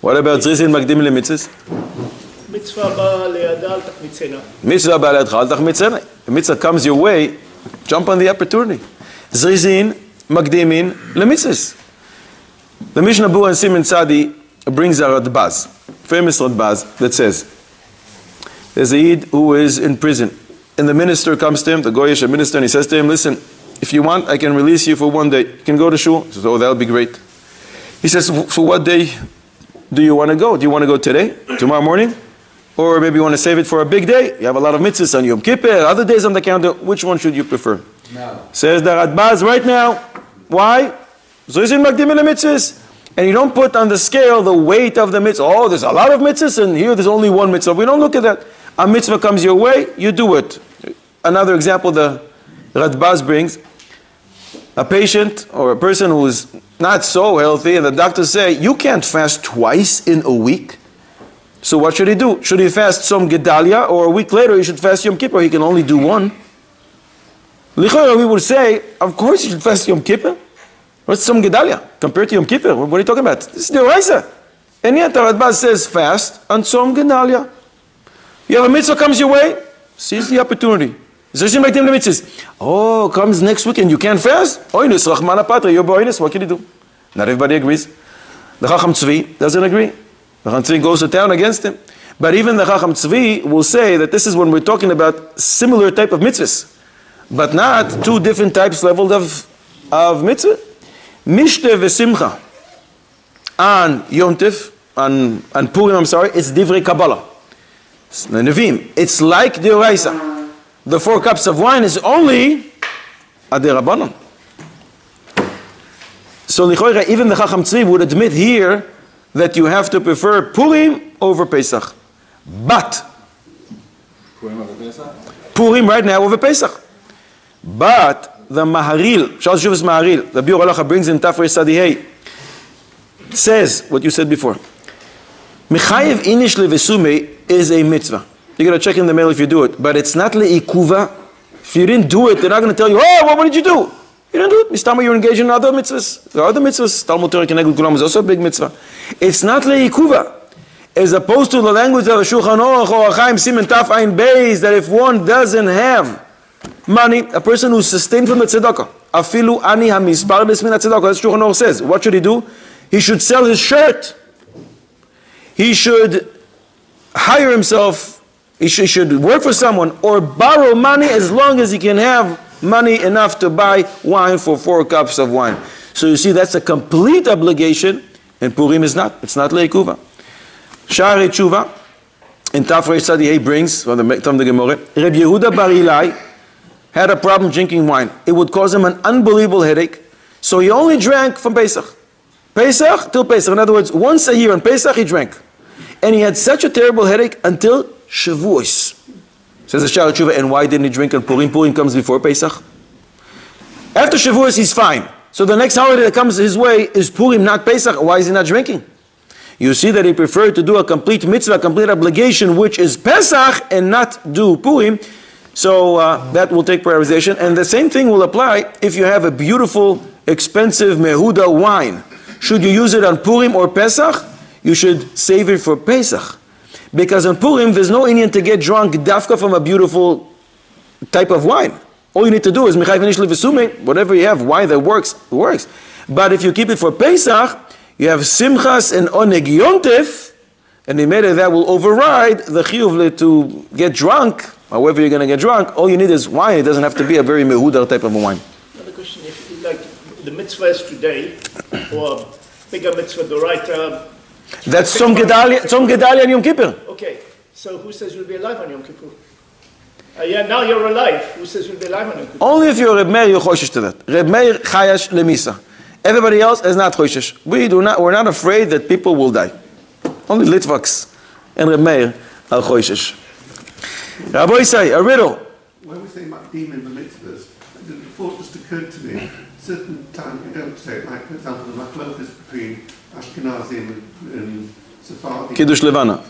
Speaker 1: What about Zrizin Magdim LeMitzvahs?
Speaker 5: מצווה באה לידה אל תחמיצנה.
Speaker 1: Mitzvah ba'aladcha al tachmitzena. The mitzvah comes your way, jump on the opportunity. Zrizin Magdimin LeMitzvahs. The Mishnah Bura and Simon Tzadi brings a Radbaz, famous Radbaz, that says, there's a Yid who is in prison, and the minister comes to him, the Goyish minister, and he says to him, listen, if you want, I can release you for one day. You can go to shul. He says, oh, that'll be great. He says, for what day do you want to go? Do you want to go today, tomorrow morning? Or maybe you want to save it for a big day? You have a lot of mitzvahs on Yom Kippur, other days on the calendar. Which one should you prefer?
Speaker 4: No.
Speaker 1: Says the Radbaz right now. Why? Zoizin Magdim el mitzvahs. And you don't put on the scale the weight of the mitzvah. Oh, there's a lot of mitzvahs, and here there's only one mitzvah. We don't look at that. A mitzvah comes your way, you do it. Another example the Radbaz brings, a patient or a person who is not so healthy, and the doctors say, you can't fast twice in a week. So what should he do? Should he fast some Gedalia, or a week later he should fast Yom Kippur? He can only do one. L'chora, we would say, of course you should fast Yom Kippur. What's Tzom Gedalia compared to Yom Kippur? What are you talking about? This is the Oraisa. And yet the Radbaz says fast on Tzom Gedalia. You have a mitzvah comes your way, seize the opportunity. Oh, comes next weekend, you can't fast? Oinus, Rachmana Patra, you're boinus, what can you do? Not everybody agrees. The Chacham Tzvi doesn't agree. The Chacham Tzvi goes to town against him. But even the Chacham Tzvi will say that this is when we're talking about similar type of mitzvahs, but not two different types level of mitzvah. Mishte v'simcha on Yom Tif, on Purim, it's Divrei Kabbalah. It's the Nevim. It's like the Oraisa. The 4 cups of wine is only Adei Rabbanon. So Lichoira, even the Chacham Tzvi would admit here that you have to prefer Purim over Pesach. But Purim right now over Pesach. But the Maharil, Shal Shuvas Maharil, the Biur Halacha brings in Tafrei Sadihei, says what you said before. Mechayev inish levesume is a mitzvah. You're going to check in the mail if you do it. But it's not le'ikuva. If you didn't do it, they're not going to tell you, oh, what did you do? You didn't do it. Mistama, you're engaged in other mitzvahs. There are other mitzvahs. Talmud Torah Keneged Kulam is also a big mitzvah. It's not le'ikuva. As opposed to the language of the Shulchan Aruch or Chaim Siman Taf Ayin Beis, that if one doesn't have money, a person who's sustained from the tzedakah, afilu ani hamispardes min tzedakah, that's Shulchan Aruch says. What should he do? He should sell his shirt. He should hire himself. He should work for someone or borrow money as long as he can have money enough to buy wine for 4 cups of wine. So you see, that's a complete obligation, and Purim is not. It's not leikuva. Sha'arei Tshuva in Tafrei Tzadihei brings from the Gemara, Reb Yehuda Bar Ilai had a problem drinking wine. It would cause him an unbelievable headache, so he only drank from Pesach. Pesach till Pesach. In other words, once a year on Pesach he drank. And he had such a terrible headache until Shavuos. Says the Sha'arei Tshuva, and why didn't he drink on Purim? Purim comes before Pesach. After Shavuos he's fine. So the next holiday that comes his way is Purim, not Pesach. Why is he not drinking? You see that he preferred to do a complete mitzvah, a complete obligation, which is Pesach, and not do Purim. So that will take prioritization. And the same thing will apply if you have a beautiful, expensive Mehuda wine. Should you use it on Purim or Pesach? You should save it for Pesach. Because on Purim, there's no Indian to get drunk dafka from a beautiful type of wine. All you need to do is whatever you have, wine that works, it works. But if you keep it for Pesach, you have Simchas and Oneg Yontif, and the matter that will override the chiyuv to get drunk. However you're going to get drunk, all you need is wine. It doesn't have to be a very mehudar type of a wine.
Speaker 5: Another question, if like the mitzvah is today, or bigger mitzvah doraita.
Speaker 1: That's Tzom Gedalia and Yom Kippur.
Speaker 5: Okay, so who says you'll be alive on Yom Kippur? Yeah, now you're alive. Who says you'll be alive on Yom Kippur?
Speaker 1: Only if you're Reb Meir, you're choshesh to that. Reb Meir chayash lemisa. Everybody else is not choshesh. We're not afraid that people will die. Only Litvaks and Reb Meir are choshesh. Rabbi say a riddle.
Speaker 3: When we say makdim in the mitzvahs, the thought just occurred to me. Certain times we don't say it. Like for example, the machlokes between Ashkenazim and Sephardim.
Speaker 1: Kiddush Levana.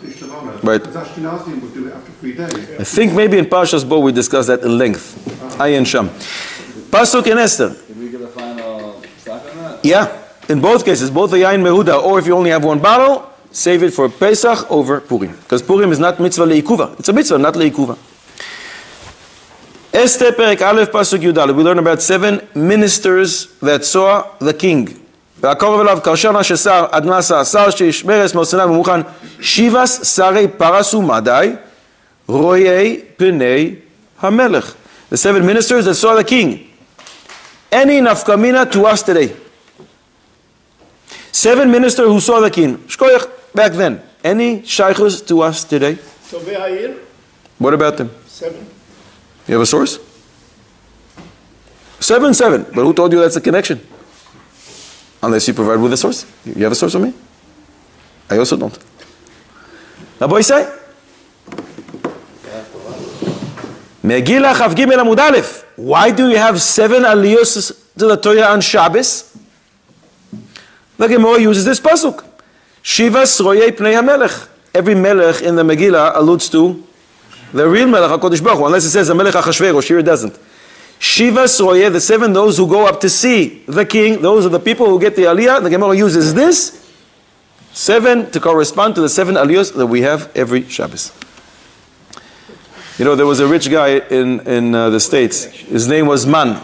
Speaker 1: Right.
Speaker 3: Because Ashkenazim would do it after 3 days.
Speaker 1: I think maybe in Parshas Bo we discussed that in length. Ayin Sham. Pasuk in Esther.
Speaker 4: Did we get a final stock on that?
Speaker 1: Yeah. In both cases, both the Yain Mehuda, or if you only have one bottle, save it for Pesach over Purim. Because Purim is not mitzvah leikuva. It's a mitzvah, not leikuva. Esther Perek Aleph Pasuk Yudal. We learn about 7 ministers that saw the king. והקרוב אליו קרשנה ששר עד נעשה שר שיש מרס מרסנה ומוכן שיבס שרי פרס ומדי רואי פני המלך. The 7 ministers that saw the king. Any nafkamina to us today. 7 ministers who saw the king. Shkoyach back then. Any shaykhus to us today?
Speaker 5: So Ve'ayir?
Speaker 1: What about them?
Speaker 5: 7.
Speaker 1: You have a source? 7. But who told you that's a connection? Unless you provide with a source. You have a source for me? I also don't. Rabbi say? Megilla Chav Gimel Amud Aleph. Why do you have 7 aliyos to the Torah on Shabbos? The Gemara uses this pasuk. Shivas royei pnei hamelech. Every melech in the Megillah alludes to the real melech HaKadosh Baruch Hu, unless it says the melech HaChashverosh. Here it doesn't. Shiva Soye, the 7 those who go up to see the king, those are the people who get the aliyah. The Gemara uses this 7 to correspond to the 7 aliyahs that we have every Shabbos. You know, there was a rich guy in the States. His name was Man.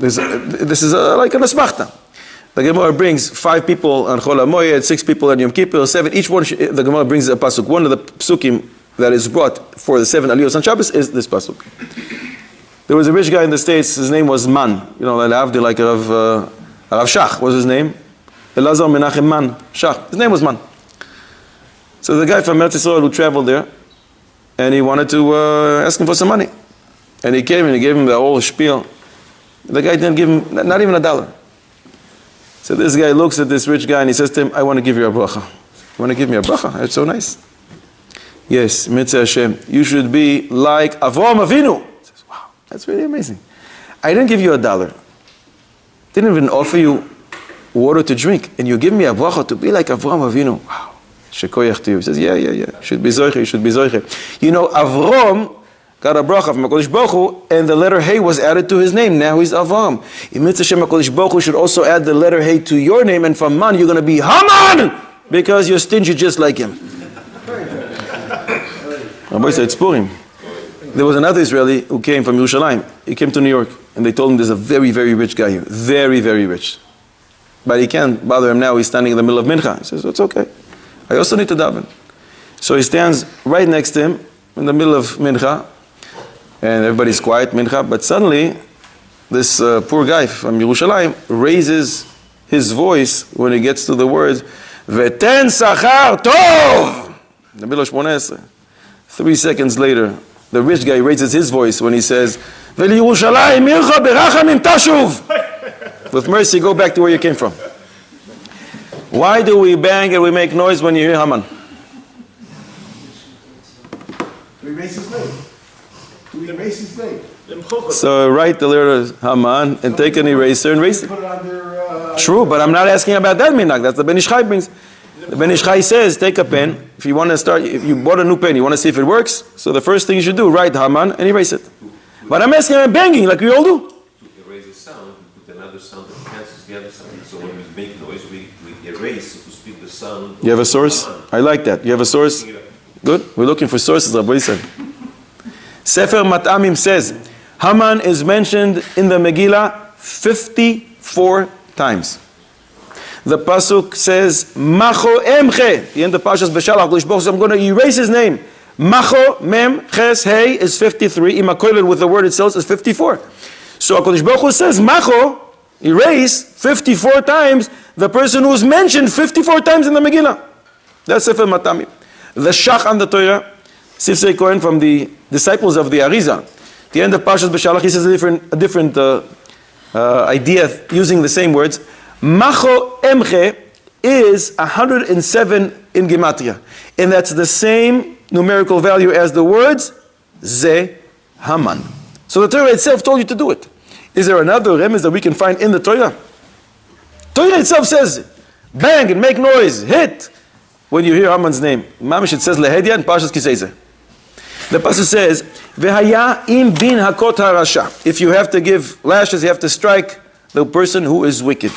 Speaker 1: This is like an asmachta. The Gemara brings 5 people on Chol HaMoed, 6 people on Yom Kippur, 7. Each one, the Gemara brings a pasuk. One of the psukim that is brought for the 7 aliyahs on Shabbos is this pasuk. There was a rich guy in the States. His name was Man. You know, like Rav Shach was his name. Elazar Menachem Man Shach. His name was Man. So the guy from Eretz Yisrael who traveled there, and he wanted to ask him for some money. And he came and he gave him the whole spiel. The guy didn't give him not even $1. So this guy looks at this rich guy and he says to him, I want to give you a bracha. You want to give me a bracha? That's so nice. Yes, Mitzvah Hashem. You should be like Avraham Avinu. He says, wow, that's really amazing. I didn't give you $1. Didn't even offer you water to drink. And you give me a bracha to be like Avraham Avinu. Wow. Shekoyach to you. He says, yeah. You should be zoiche, you should be zoiche. You know, Avram got a bracha from HaKadosh Baruch Hu, and the letter Hey was added to his name. Now he's Avram. In Mitzvah Shem HaKadosh Baruch Hu should also add the letter Hey to your name, and from Man you're going to be Haman, because you're stingy just like him. Rabbi said, it's Purim. There was another Israeli who came from Yerushalayim. He came to New York, and they told him there's a very, very rich guy here. Very, very rich. But he can't bother him now. He's standing in the middle of Mincha. He says, it's okay. I also need to daven. So he stands right next to him in the middle of Mincha, and everybody's quiet, Mincha, but suddenly this poor guy from Yerushalayim raises his voice when he gets to the words, V'ten sachar tov! In the middle of Shmoneh Esrei. 3 seconds later, the rich guy raises his voice when he says, V'liyerushalayim mircha berachamim tashuv! With mercy, go back to where you came from. Why do we bang and we make noise when you hear Haman?
Speaker 2: To erase his name. To erase his name.
Speaker 1: So write the letter Haman and take an eraser and erase it.
Speaker 2: Put it on their,
Speaker 1: True, but I'm not asking about that minhag. That's the Ben Ish Chai brings. The Ben Ish Chai says, take a pen. If you want to start, if you bought a new pen, you want to see if it works. So the first thing you should do, write Haman and erase it. But I'm asking about banging, like we all do.
Speaker 6: To erase a sound, we put another sound that cancels the other sound. So when we make noise, we erase, so to speak, the sound.
Speaker 1: You have a source? I like that. You have a source? Good. We're looking for sources, Rabbi said. Sefer Mat'amim says, Haman is mentioned in the Megillah 54 times. The pasuk says, Macho Emche. The end of Parshas Beshalach, I'm going to erase his name. Macho Mem Ches Hey is 53. Imakoiled with the word itself is 54. So HaKadosh Baruch Hu says, Macho, erase 54 times the person who's mentioned 54 times in the Megillah. That's Sefer Mat'amim. The Shach on the Torah, Sifsei Kohen from the disciples of the Arizal. The end of Parshas Beshalach, he says a different idea using the same words. Macho Emche is 107 in Gematria. And that's the same numerical value as the words Ze Haman. So the Torah itself told you to do it. Is there another remez that we can find in the Torah? Torah itself says, bang and make noise, hit, when you hear Haman's name. Mamish, it says Lehedya and Parshas Kiseize. The pasuk says, V'haya im bin hakot harasha. If you have to give lashes, you have to strike the person who is wicked.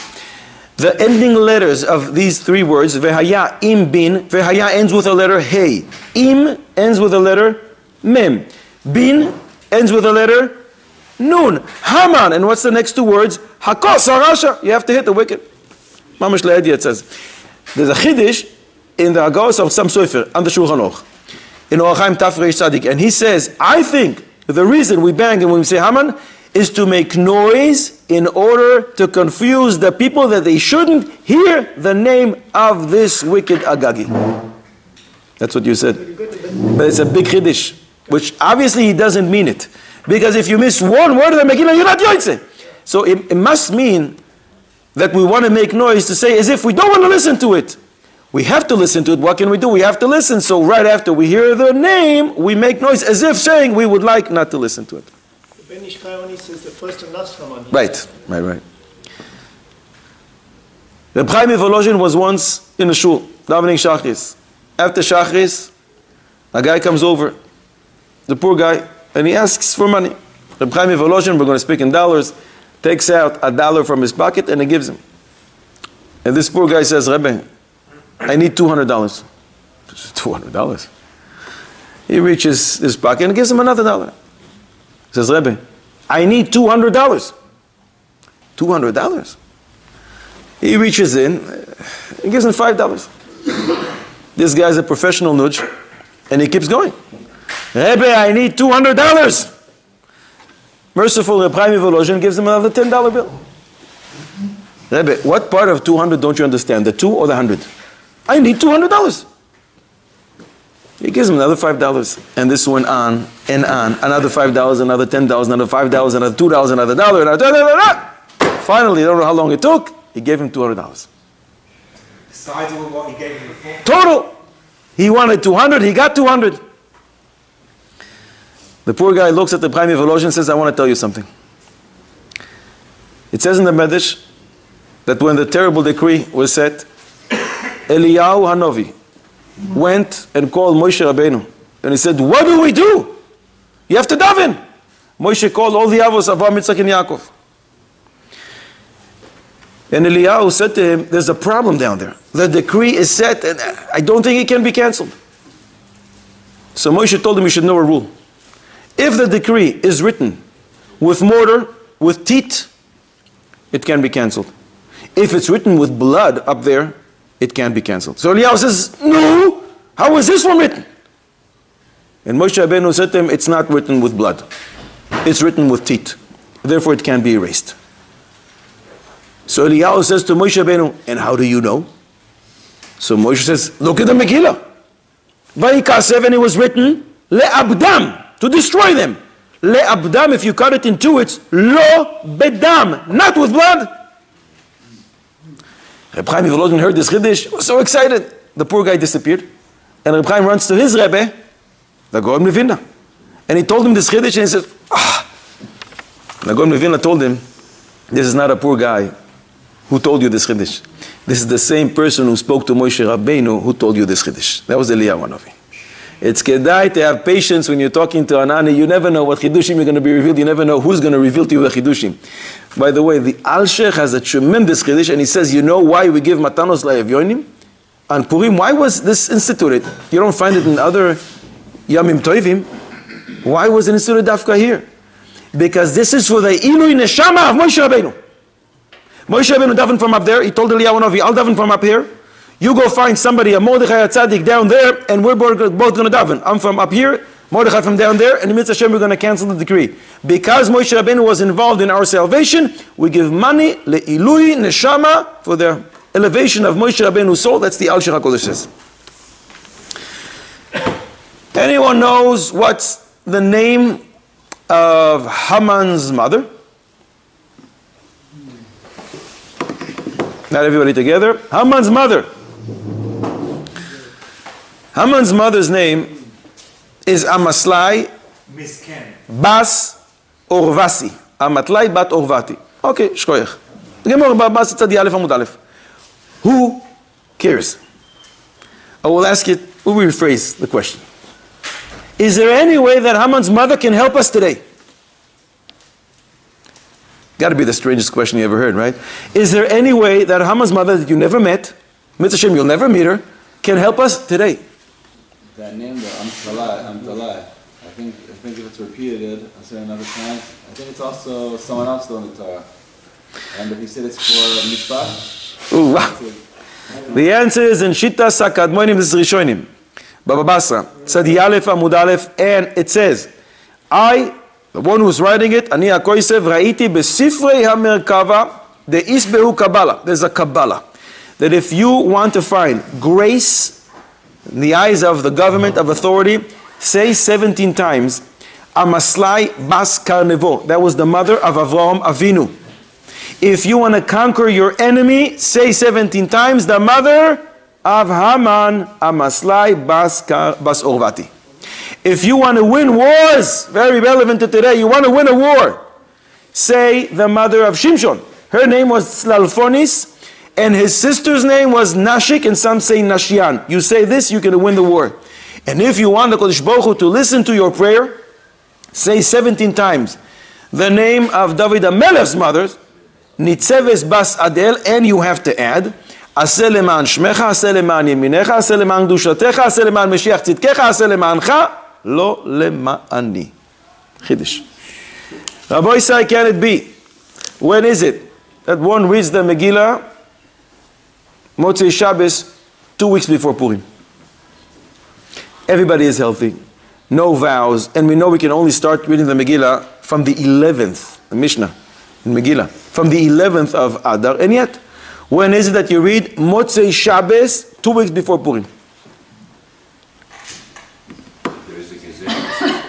Speaker 1: The ending letters of these 3 words, V'haya im bin, V'haya ends with a letter Hey. Im ends with a letter Mem. Bin ends with a letter Nun. Haman, and what's the next 2 words? Hakos harasha. You have to hit the wicked. Mamash Lehedya, it says. There's a Chiddush in the Hagos of Sam Sofer on the Shulchan Aruch. In Orach Chaim Taf Reish Tzadik. And he says, I think the reason we bang and when we say Haman is to make noise in order to confuse the people that they shouldn't hear the name of this wicked Agagi. That's what you said. But it's a big Chiddush, which obviously he doesn't mean it. Because if you miss one word of the Megillah, you're not Yotzeh. So it must mean that we want to make noise to say as if we don't want to listen to it. We have to listen to it. What can we do? We have to listen. So right after we hear the name, we make noise as if saying we would like not to listen to it.
Speaker 5: The Ben Ish Chai only says the first and last Haman.
Speaker 1: Right. Reb Chaim Volozhin was once in a shul, davening Shachris. After Shachris, a guy comes over, the poor guy, and he asks for money. Reb Chaim Volozhin, we're going to speak in dollars, takes out $1 from his pocket and he gives him. And this poor guy says, Rebbe, I need $200. $200? He reaches his pocket and gives him another $1. He says, Rebbe, I need $200. $200? He reaches in and gives him $5. This guy's a professional nudge, and he keeps going. Rebbe, I need $200. Merciful Reb Chaim Volozhin gives him another $10 bill. Rebbe, what part of 200 don't you understand? The 2 or the 100? I need $200. He gives him another $5. And this went on and on. Another $5, another $10, another $5, another $2, another $1, another. Finally, I don't know how long it took, he gave him $200.
Speaker 2: Besides what he gave him before.
Speaker 1: Total. He wanted 200, he got 200. The poor guy looks at the Chaim Volozhin and says, I want to tell you something. It says in the Medrash that when the terrible decree was set, Eliyahu Hanovi went and called Moshe Rabbeinu. And he said, what do we do? You have to daven. Moshe called all the Avos of Avraham, Yitzchak, and Yaakov. And Eliyahu said to him, there's a problem down there. The decree is set and I don't think it can be cancelled. So Moshe told him he should know a rule. If the decree is written with mortar, with teeth, it can be cancelled. If it's written with blood up there, it can't be cancelled. So Eliyahu says, no, how is this one written? And Moshe Rabbeinu said to him, it's not written with blood. It's written with teeth. Therefore it can be erased. So Eliyahu says to Moshe Rabbeinu, and how do you know? So Moshe says, look at the Megillah. Vaikra 7, it was written, le'abdam, to destroy them. Le'abdam, if you cut it in two, it's lo bedam, not with blood. Reb Chaim Volozhin heard this Chiddush, was so excited. The poor guy disappeared. And Reb Chaim runs to his Rebbe, the Gaon Mevilna. And he told him this Chiddush, and he said, The Gaon Mevilna told him, this is not a poor guy who told you this Chiddush. This is the same person who spoke to Moshe Rabbeinu who told you this Chiddush. That was Eliyahu Hanavi. It's kedai to have patience when you're talking to Anani. You never know what Chidushim are going to be revealed. You never know who's going to reveal to you the Chidushim. By the way, the Al-Sheikh has a tremendous Chiddush, and he says, you know why we give Matanos LaEvyonim? On Purim, why was this instituted? You don't find it in other Yamim Tovim. Why was it instituted Dafka here? Because this is for the Ilui Neshama of Moshe Rabbeinu. Moshe Rabbeinu davened from up there. He told Eliyahu Hanavi, I'll daven from up here. You go find somebody, a Mordechai, a Tzaddik down there, and we're both going to daven. I'm from up here, Mordechai from down there, and in Mitzvah Hashem we're going to cancel the decree. Because Moshe Rabbeinu was involved in our salvation, we give money, le'ilui neshama, for the elevation of Moshe Rabbeinu's soul. That's the Al-Sheikh HaKodesh says. Anyone knows what's the name of Haman's mother? Not everybody together. Haman's mother. Haman's mother's name is Amaslai Bas Orvasi. Amatlai Bat Orvati. Okay, shkoyach. Who cares? I will ask it, we'll rephrase the question. Is there any way that Haman's mother can help us today? Got to be the strangest question you ever heard, right? Is there any way that Haman's mother that you never met, Mitzvah Hashem, you'll never meet her, can help us today?
Speaker 4: That name, the Amtalai, I think if it's repeated a certain number of times, I think it's also someone else doing the Torah. And if you said it's for Mishpah,
Speaker 1: Ooh, wow. The answer is in Shita Sakadmonim, this is Rishonim. Baba Basra, Tzadi Aleph Amud Aleph, and it says, the one who's writing it, Ani HaKoisev, Ra'iti Besifrei HaMerkava, De'isbehu Kabbalah. There's a Kabbalah. That if you want to find grace in the eyes of the government, of authority, say 17 times, Amaslai Bas Karnevo. That was the mother of Avraham Avinu. If you want to conquer your enemy, say 17 times, the mother of Haman, Amaslai Bas Orvati. If you want to win wars, very relevant to today, you want to win a war, say the mother of Shimshon. Her name was Slalfonis, and his sister's name was Nashik, and some say Nashian. You say this, you're going to win the war. And if you want the Kodesh Baruch Hu to listen to your prayer, say 17 times, the name of David HaMelech's mother, Nitzeves Bas Adel, and you have to add, Aseh leman shmecha, aseh leman yeminecha, aseh leman gdushatecha, aseh leman Mashiach tzidkecha, aseh lemancha, lo lema'ani. Chiddush. Rabbi Isai, can it be? When is it that one reads the Megillah, Motzei Shabbos, 2 weeks before Purim? Everybody is healthy, no vows, and we know we can only start reading the Megillah from the 11th, the Mishnah in Megillah, from the 11th of Adar, and yet, when is it that you read Motzei Shabbos 2 weeks before Purim?
Speaker 6: There is a gezerah.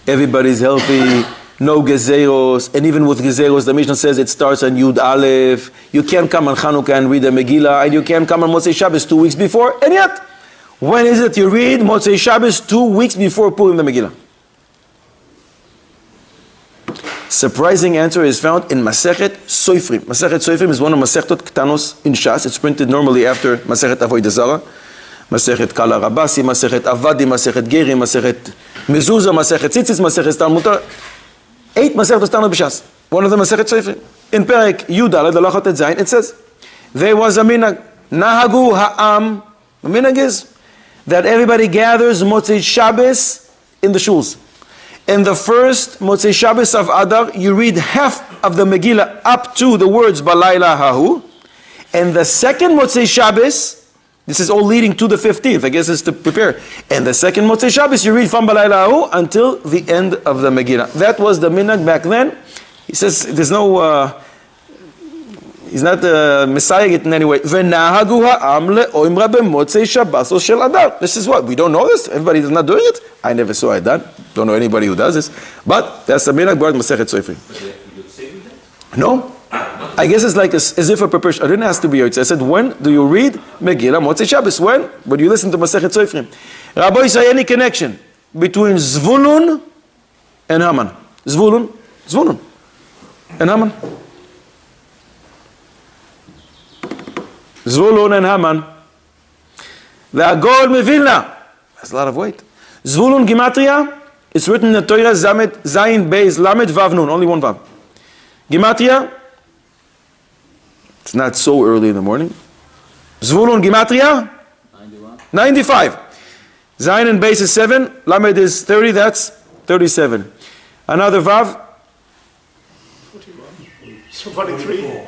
Speaker 1: Everybody's healthy, no gezeros, and even with gezeros, the Mishnah says it starts on Yud Aleph. You can't come on Chanukah and read the Megillah, and you can't come on Motzei Shabbos 2 weeks before, and yet, when is it you read Motzei Shabbos 2 weeks before Purim the Megillah? Surprising answer is found in Masechet Soifrim. Masechet Soifrim is one of Masechtot Ktanos in Shas. It's printed normally after Masechet Avodah Zarah. Masechet Kala Rabasi, Masechet Avadi, Masechet Geri, Masechet Mezuzah, Masechet Tzitzis, Masechet Talmud. 8 Masechtot Ktanos b'Shas. One of them Masechet Soifrim. In Perek Yudalad, the Lachot Et Zayin, it says, there was a minhag, Nahagu Ha'am. The minhag is that everybody gathers Motzei Shabbos in the shuls. In the first Motzei Shabbos of Adar, you read half of the Megillah up to the words Balayla Hahu. And the second Motzei Shabbos, this is all leading to the 15th, I guess it's to prepare. And the second Motzei Shabbos, you read from Balayla Hahu until the end of the Megillah. That was the minhag back then. He says there's no... he's not messiahing it in any way. This is what? We don't know this? Everybody is not doing it? I never saw it done. Don't know anybody who does this. But that's the minhag bar Masechet Soifrim. No? I guess it's like as if a preparation. I didn't ask to be here. I said, when do you read Megillah Motzei Shabbos? When? But you listen to Masechet Soifrim. Rabbi, say any connection between Zvulun and Haman? Zvulun and Haman. Zvulun and Haman. The Agol Mevilna. That's a lot of weight. Zvulun Gematria. It's written in the Torah Zamet Zayin Beis Lamed Vav Nun. Only one Vav. Gematria. It's not so early in the morning. Zvulun Gematria. 95. Zayin and Beis is 7. Lamed is 30. That's 37. Another Vav.
Speaker 5: 43.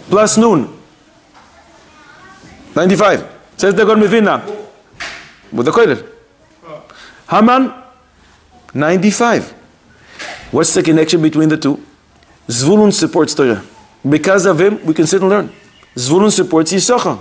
Speaker 1: Plus Nun. 95. Says the God Mivina. With the Koilel. Haman. 95. What's the connection between the two? Zvulun supports Torah. Because of him, we can sit and learn. Zvulun supports Yisachar.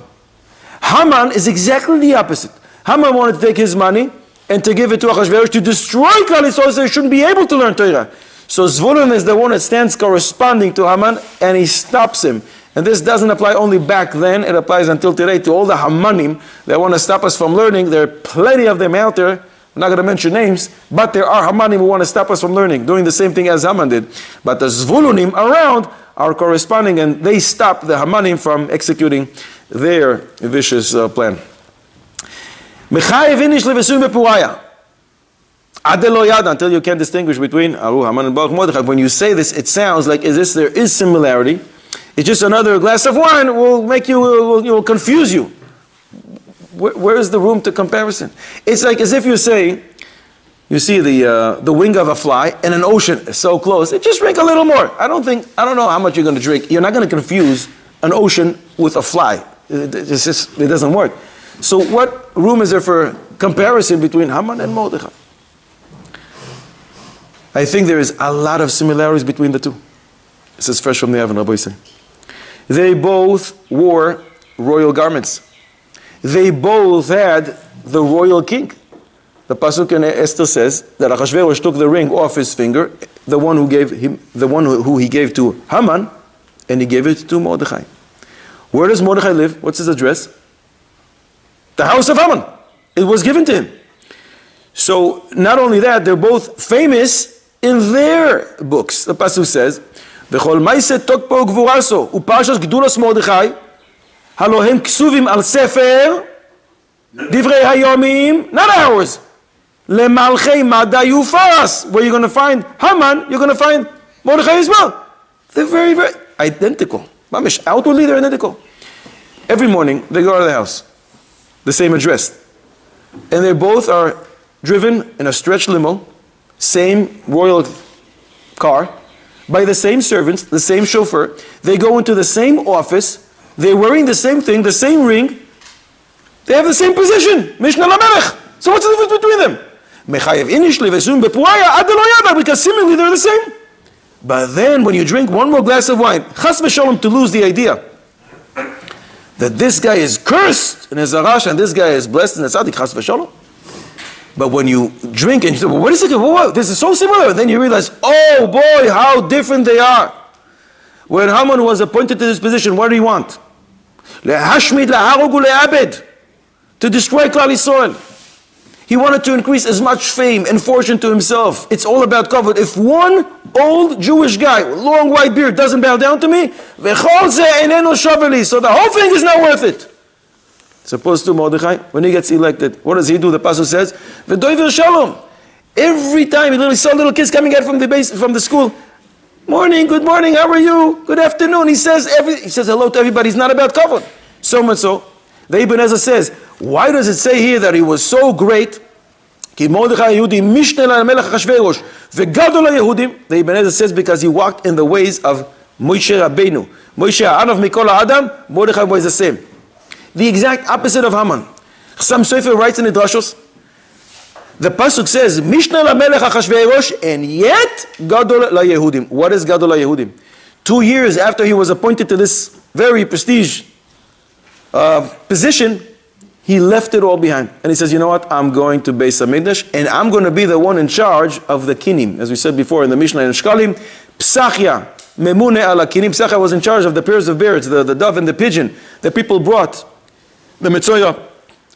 Speaker 1: Haman is exactly the opposite. Haman wanted to take his money and to give it to Achashverosh to destroy Klal Yisrael so he shouldn't be able to learn Torah. So Zvulun is the one that stands corresponding to Haman and he stops him. And this doesn't apply only back then, it applies until today to all the Hamanim that want to stop us from learning. There are plenty of them out there. I'm not going to mention names, but there are Hamanim who want to stop us from learning, doing the same thing as Haman did. But the Zvulunim around are corresponding and they stop the Hamanim from executing their vicious plan. Until you can distinguish between Aru, Haman, and Baruch Mordechai. When you say this, it sounds like there is similarity. It's just another glass of wine will make you, will confuse you. Where is the room to comparison? It's like as if you say, you see the wing of a fly and an ocean is so close. Just drink a little more. I don't know how much you're going to drink. You're not going to confuse an ocean with a fly. It doesn't work. So what room is there for comparison between Haman and Mordechai? I think there is a lot of similarities between the two. This is fresh from the oven, Rabbi say. They both wore royal garments. They both had the royal king. The pasuk in Esther says that Achashverosh took the ring off his finger, the one who he gave to Haman, and he gave it to Mordechai. Where does Mordechai live? What's his address? The house of Haman. It was given to him. So not only that, they're both famous in their books. The pasuk says, "V'chol ma'aseh tokpo ugvuraso u'parshas gedulos Mordechai halohem ksuvim al sefer divrei hayomim," not ours, Lemalchei Madayu Faras. Where you're going to find Haman, you're going to find Mordechai as well. They're very, very identical. Mamish, outwardly they're identical. Every morning they go out of the house, the same address. And they both are driven in a stretch limo, same royal car, by the same servants, the same chauffeur. They go into the same office. They're wearing the same thing, the same ring. They have the same position. Mishnah Lamelech. So what's the difference between them? Because seemingly they're the same. But then when you drink one more glass of wine, chas v'sholom, to lose the idea that this guy is cursed in his arash and this guy is blessed in the tzaddik, chas v'sholom. But when you drink and you say, well, what is it? Whoa, this is so similar. And then you realize, oh boy, how different they are. When Haman was appointed to this position, what did he want? Le'hashmid, le'harog, le'abed. To destroy Klal Yisrael. He wanted to increase as much fame and fortune to himself. It's all about kavod. If one old Jewish guy, long white beard, doesn't bow down to me, so the whole thing is not worth it. Supposed to Mordechai, when he gets elected, what does he do? The pasuk says, "V'doiver shalom." Every time he literally saw little kids coming out from the school. Morning, good morning, how are you? Good afternoon. He says hello to everybody. It's not about kavod. So much so, the Ibn Ezra says, why does it say here that he was so great? The Ibn Ezra says because he walked in the ways of Moshe Rabbeinu. Moshe Anav Mikol Adam, Mordechai was the same. The exact opposite of Haman. Chassam Sofer writes in the Drashos, the pasuk says, Mishnah LaMelech Achashverosh, and yet Gadol LaYehudim. What is Gadol LaYehudim? 2 years after he was appointed to this very prestige position, he left it all behind. And he says, you know what? I'm going to Beis HaMikdash, and I'm going to be the one in charge of the kinim. As we said before in the Mishnah in Shkalim, Psachia, Memune ala kinim. Psachia was in charge of the pairs of birds, the dove and the pigeon. The people brought the Mitzoya,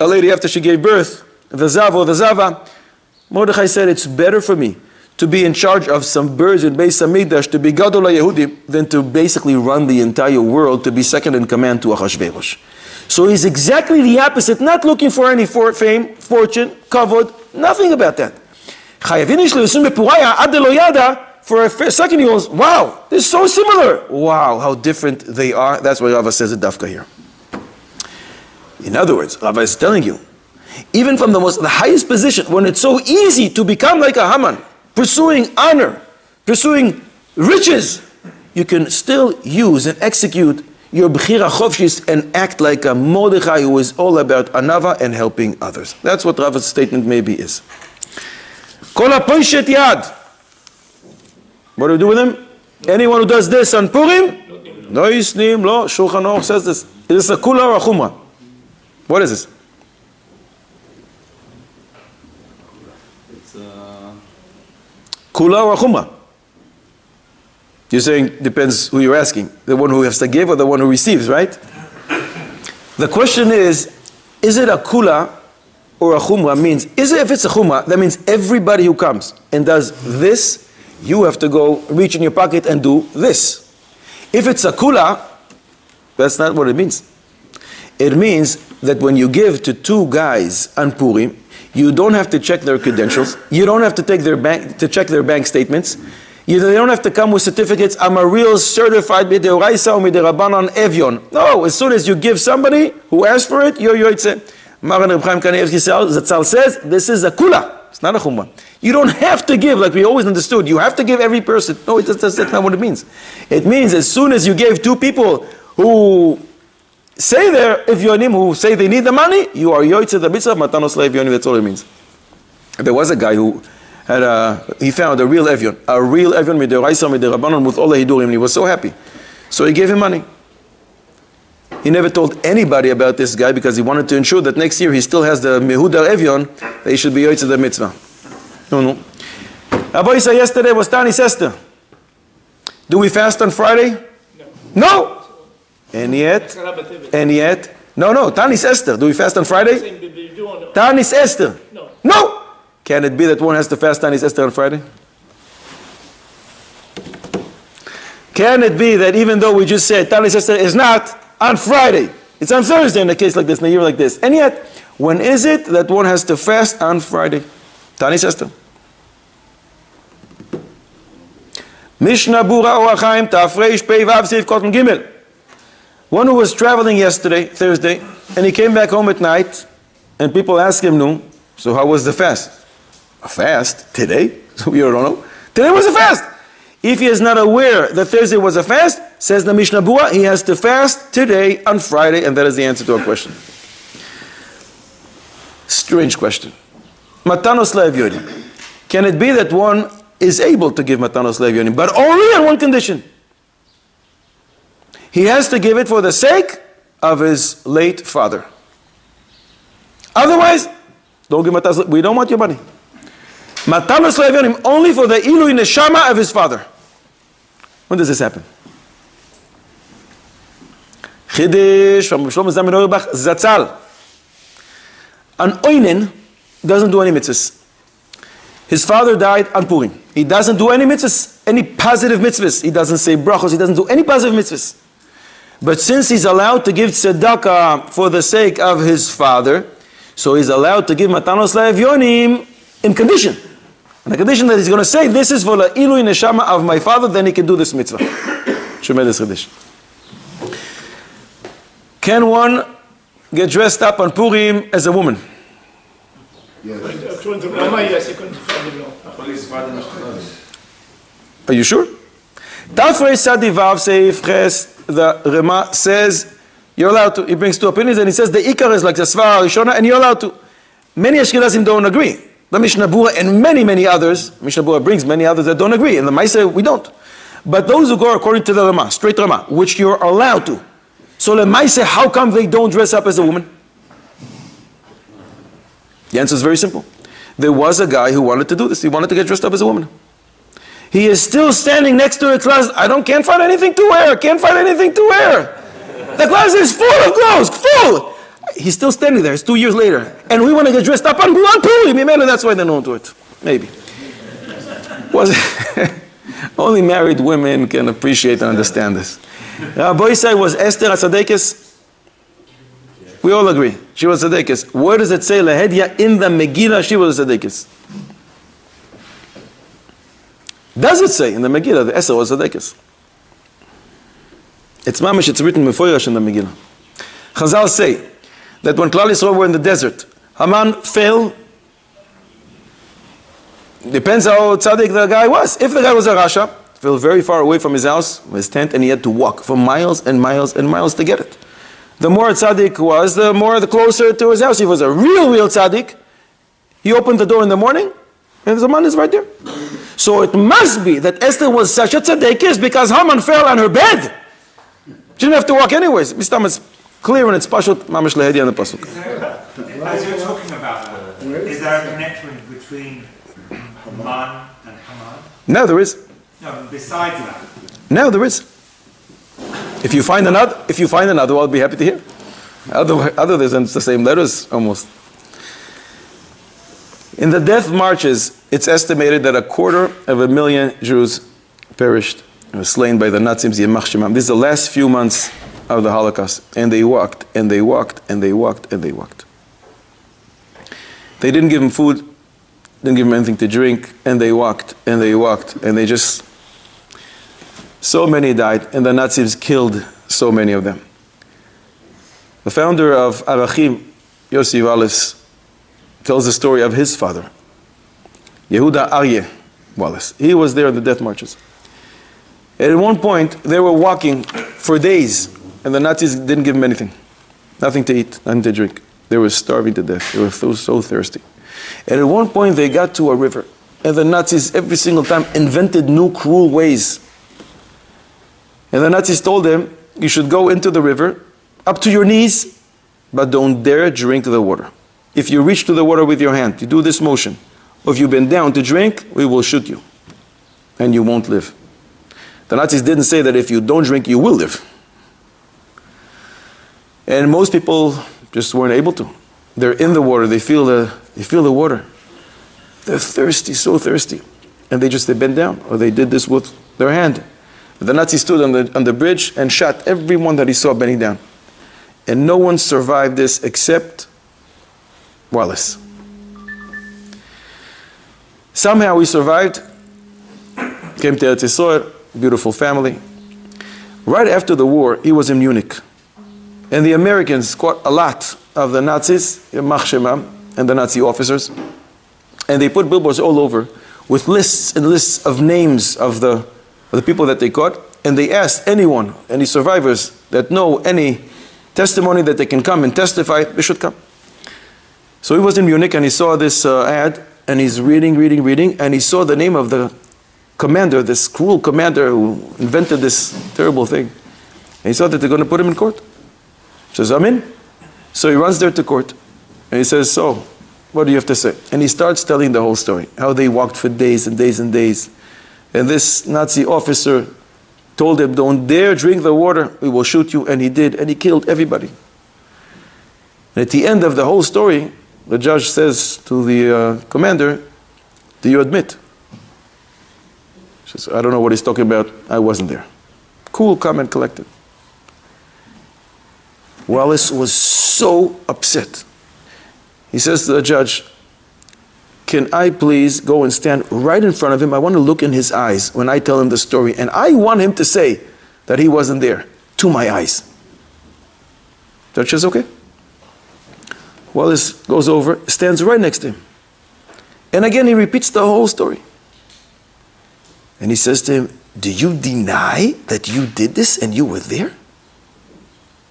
Speaker 1: a lady after she gave birth, the Zav or the Zava. Mordechai said, it's better for me to be in charge of some birds in Beis HaMikdash, to be Gadol HaYehudim, than to basically run the entire world, to be second in command to Achashverosh. So he's exactly the opposite, not looking for any fame, fortune, kavod, nothing about that. For a second he goes, wow, they're so similar. Wow, how different they are. That's why Rava says it dafka here. In other words, Rava is telling you, even from the highest position, when it's so easy to become like a Haman, pursuing honor, pursuing riches, you can still use and execute your b'chira chofshis and act like a Mordechai who is all about anava and helping others. That's what Rava's statement maybe is. Kol ha'poishet yad. What do we do with him? Anyone who does this on Purim? No yisnim, lo. Shulchan Aruch says this. Is this a kula or a chumrah? What is this?
Speaker 4: It's
Speaker 1: Kula or chumrah? You're saying depends who you're asking. The one who has to give or the one who receives, right? The question is it a kula or a chumrah? Means, if it's a chumrah, that means everybody who comes and does this, you have to go reach in your pocket and do this. If it's a kula, that's not what it means. It means that when you give to two guys on Purim, you don't have to check their credentials. You don't have to check their bank statements. They don't have to come with certificates. I'm a real certified mideoraisa or miderabanan evion. No, as soon as you give somebody who asks for it, you're yoitze. Maran Reb Chaim Kanievsky Zatzal says, this is a kula. It's not a chumrah. You don't have to give like we always understood. You have to give every person. No, that's not what it means. It means as soon as you gave two people who say they're evyonim, who say they need the money, you are yoitze the mitzvah matanos le'evyonim. That's all it means. There was a guy who he found a real Evion mideoraisa miderabanan with all the hidurim, and he was so happy. So he gave him money. He never told anybody about this guy because he wanted to ensure that next year he still has the mehudar Evion, that he should be yoytze the mitzvah. No. Aboisa, yesterday was Tani Esther. Do we fast on Friday? No. And yet, no, Tani Esther. Do we fast on Friday? Tani Esther. No. Can it be that one has to fast Tani Esther on Friday? Can it be that even though we just said Tani Esther is not on Friday, it's on Thursday in a case like this, in a year like this, and yet, when is it that one has to fast on Friday? Tani Esther. Mishnah Bura Oachaim Tafreish Pei Vav Seif Kotten Gimel. One who was traveling yesterday, Thursday, and he came back home at night, and people asked him, no, so how was the fast? A fast? Today? So we don't know. Today was a fast. If he is not aware that Thursday was a fast, says the Mishnah Bura, he has to fast today on Friday, and that is the answer to our question. Strange question. Matanos Le'Evyonim. Can it be that one is able to give Matanos Le'Evyonim, but only on one condition? He has to give it for the sake of his late father. Otherwise, don't give Matanos. We don't want your money. Matanos Le'Evyonim only for the Ilui Neshama of his father. When does this happen? Chiddush from Shlomo Zalman Auerbach Zatzal. An oinen doesn't do any mitzvahs. His father died on Purim. He doesn't do any mitzvahs, any positive mitzvahs. He doesn't say brachos. He doesn't do any positive mitzvahs. But since he's allowed to give tzedakah for the sake of his father, so he's allowed to give matanos le'evyonim in condition. On the condition that he's going to say, this is for the ilui neshama of my father, then he can do this mitzvah. Tremendous tradition. Can one get dressed up on Purim as a woman?
Speaker 5: According to Rama, yes, according to Father Law.
Speaker 1: Are you sure? Tafrei Sadivav Seif Ches, the Rama says, you're allowed to. He brings two opinions and he says the Ikar is like the Svara Rishona and you're allowed to. Many Ashkenazim don't agree. The Mishnah Bura and many others, Mishnah Bura brings many others that don't agree. And the Maaseh, we don't. But those who go according to the Rama, straight Rama, which you're allowed to. So the Maaseh, how come they don't dress up as a woman? The answer is very simple. There was a guy who wanted to do this. He wanted to get dressed up as a woman. He is still standing next to a closet. Can't find anything to wear. Can't find anything to wear. The closet is full of clothes. Full. He's still standing there. It's 2 years later. And we want to get dressed up on Purim. Maybe that's why they don't do it. Maybe. Only married women can appreciate and understand this. Boisai was Esther Atzadekis. We all agree. She was Tzadekis. Where does it say Lahedya in the Megillah she was Tzadekis? Does it say in the Megillah that Esther was Tzadekis? It's mamish, it's written Mefoirash in the Megillah. Chazal say that when Klal Yisrael were in the desert, Haman fell. Depends how tzaddik the guy was. If the guy was a Rasha, fell very far away from his house, his tent, and he had to walk for miles and miles and miles to get it. The more tzaddik was, the closer to his house. He was a real tzaddik. He opened the door in the morning, and the man is right there. So it must be that Esther was such a tzaddikis because Haman fell on her bed. She didn't have to walk anyways. Mistam is clear and it's pashut mamish lehedi on the pasuk.
Speaker 7: As you're talking about that, is there a connection between Haman and Haman?
Speaker 1: No, there is.
Speaker 7: No, besides that.
Speaker 1: No, there is. If you find another, I'll be happy to hear. Other than it's the same letters almost. In the death marches, it's estimated that 250,000 Jews perished, were slain by the Nazis. Yemach Shemam. This is the last few months of the Holocaust, and they walked and they walked and they walked and they walked. They didn't give them food, didn't give them anything to drink, and they walked and they walked and they just. So many died, and the Nazis killed so many of them. The founder of Arachim, Yossi Wallace, tells the story of his father, Yehuda Aryeh Wallace. He was there in the death marches. And at one point, they were walking for days, and the Nazis didn't give them anything. Nothing to eat, nothing to drink. They were starving to death. They were so thirsty. And at one point, they got to a river, and the Nazis every single time invented new cruel ways. And the Nazis told them, you should go into the river, up to your knees, but don't dare drink the water. If you reach to the water with your hand, you do this motion, or if you bend down to drink, we will shoot you, and you won't live. The Nazis didn't say that if you don't drink, you will live. And most people just weren't able to. They're in the water, they feel the water. They're thirsty, so thirsty. And they bend down, or they did this with their hand. The Nazis stood on the bridge and shot everyone that he saw bending down. And no one survived this except Wallace. Somehow he survived, came to Eretz Yisrael, beautiful family. Right after the war, he was in Munich. And the Americans caught a lot of the Nazis, and the Nazi officers. And they put billboards all over with lists and lists of names of the people that they caught. And they asked anyone, any survivors that know any testimony that they can come and testify, they should come. So he was in Munich and he saw this ad, and he's reading, and he saw the name of the commander, this cruel commander who invented this terrible thing. And he saw that they're going to put him in court. He says, I'm in. So he runs there to court. And he says, so, what do you have to say? And he starts telling the whole story, how they walked for days and days and days. And this Nazi officer told him, don't dare drink the water, we will shoot you. And he did, and he killed everybody. And at the end of the whole story, the judge says to the commander, do you admit? He says, I don't know what he's talking about, I wasn't there. Cool, calm, and collected. Wallace was so upset. He says to the judge, can I please go and stand right in front of him? I want to look in his eyes when I tell him the story. And I want him to say that he wasn't there, to my eyes. Judge says, okay. Wallace goes over, stands right next to him. And again, he repeats the whole story. And he says to him, do you deny that you did this and you were there?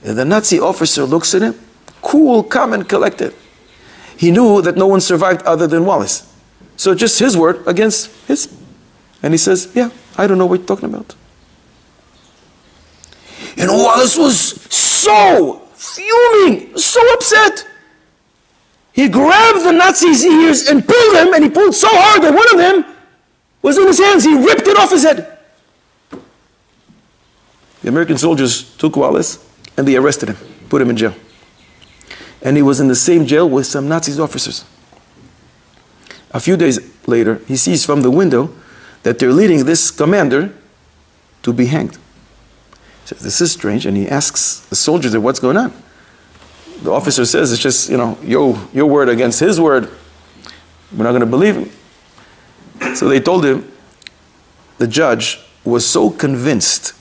Speaker 1: And the Nazi officer looks at him, cool, calm, and collected. He knew that no one survived other than Wallace. So just his word against his. And he says, yeah, I don't know what you're talking about. And Wallace was so fuming, so upset. He grabbed the Nazi's ears and pulled them, and he pulled so hard that one of them was in his hands. He ripped it off his head. The American soldiers took Wallace and they arrested him, put him in jail. And he was in the same jail with some Nazi officers. A few days later, he sees from the window that they're leading this commander to be hanged. He says, this is strange, and he asks the soldiers there, what's going on? The officer says, it's just, your word against his word. We're not going to believe him. So they told him, the judge was so convinced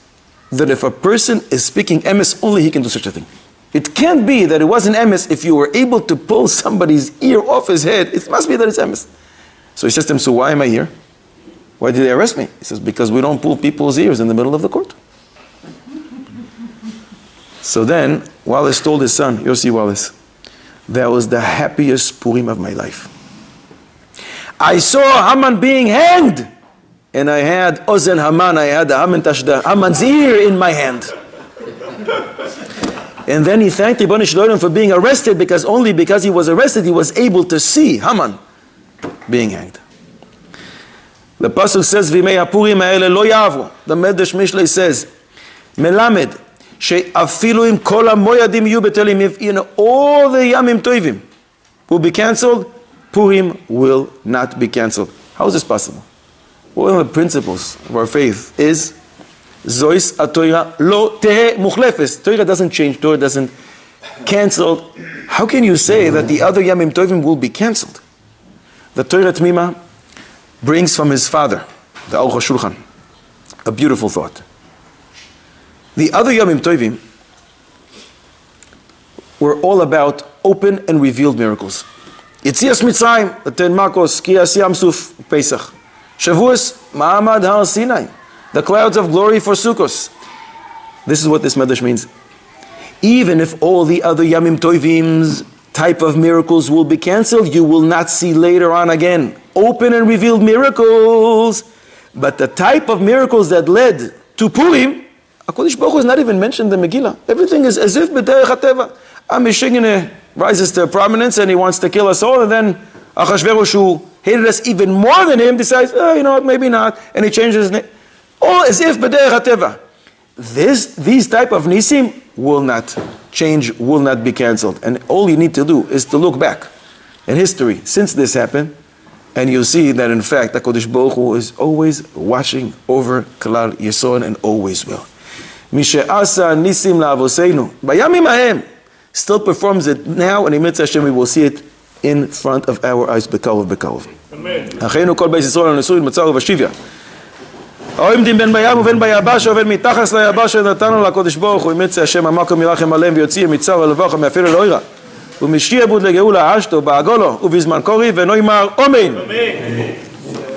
Speaker 1: that if a person is speaking emes, only he can do such a thing. It can't be that it wasn't emes if you were able to pull somebody's ear off his head. It must be that it's emes. So he says to him, so why am I here? Why did they arrest me? He says, because we don't pull people's ears in the middle of the court. So then, Wallace told his son, Yossi Wallace, that was the happiest Purim of my life. I saw Haman being hanged, and I had Ozen Haman, I had the Haman's ear in my hand. And then he thanked Ribbon Shloim for being arrested, because only because he was arrested, he was able to see Haman being hanged. The Pasuk says, V'mei HaPurim ha'ele lo yavu. The Medrash Mishlei says, Melamed, she'afilu im kol ha'moyadim yu betelim, if in all the Yamim Tovim will be cancelled, Purim will not be cancelled. How is this possible? One of the principles of our faith is Zois HaTorah lo tehe muchlefes. Torah doesn't change, Torah doesn't cancel. How can you say that the other Yamim Tovim will be cancelled? The Torah Tmima brings from his father, the Aruch HaShulchan, a beautiful thought. The other Yamim Tovim were all about open and revealed miracles. Yetzias Mitzrayim, the Ten Makos, Kriyas Yam Suf, Pesach. Shavuos, Ma'amad Har Sinai, the clouds of glory for Sukkos. This is what this Medrash means. Even if all the other Yamim Tovim's type of miracles will be cancelled, you will not see later on again open and revealed miracles. But the type of miracles that led to Purim, HaKadosh Baruch Hu is not even mentioned in the Megillah. Everything is as if b'derech hateva. Amishigene rises to prominence and he wants to kill us all, and then Achashverosh, who hated us even more than him, decides, you know what, maybe not, and he changes his name. All as if b'derech hateva. These type of nisim will not change, will not be cancelled. And all you need to do is to look back in history since this happened, and you'll see that in fact HaKadosh Baruch Hu is always watching over Klal Yisrael and always will. Mishe'asa nisim la'avoseinu bayamim hahem, still performs it now, and in Mitzvah Hashem we will see it in front of our eyes. B'karov. אחינו כל בית ישראל הנשוי במצר ובשביה. העומדים בין בים ובין ביבשה ובין מתחת ליבשה נתנו לקדוש ברוך הוא ימצא השם המקום ירחם עליהם ויוציא מצר ולבוכם מאפילו לאוירה ומשעבוד לגאולה אשתו בעגולו ובזמן קורי ונאמר אמן.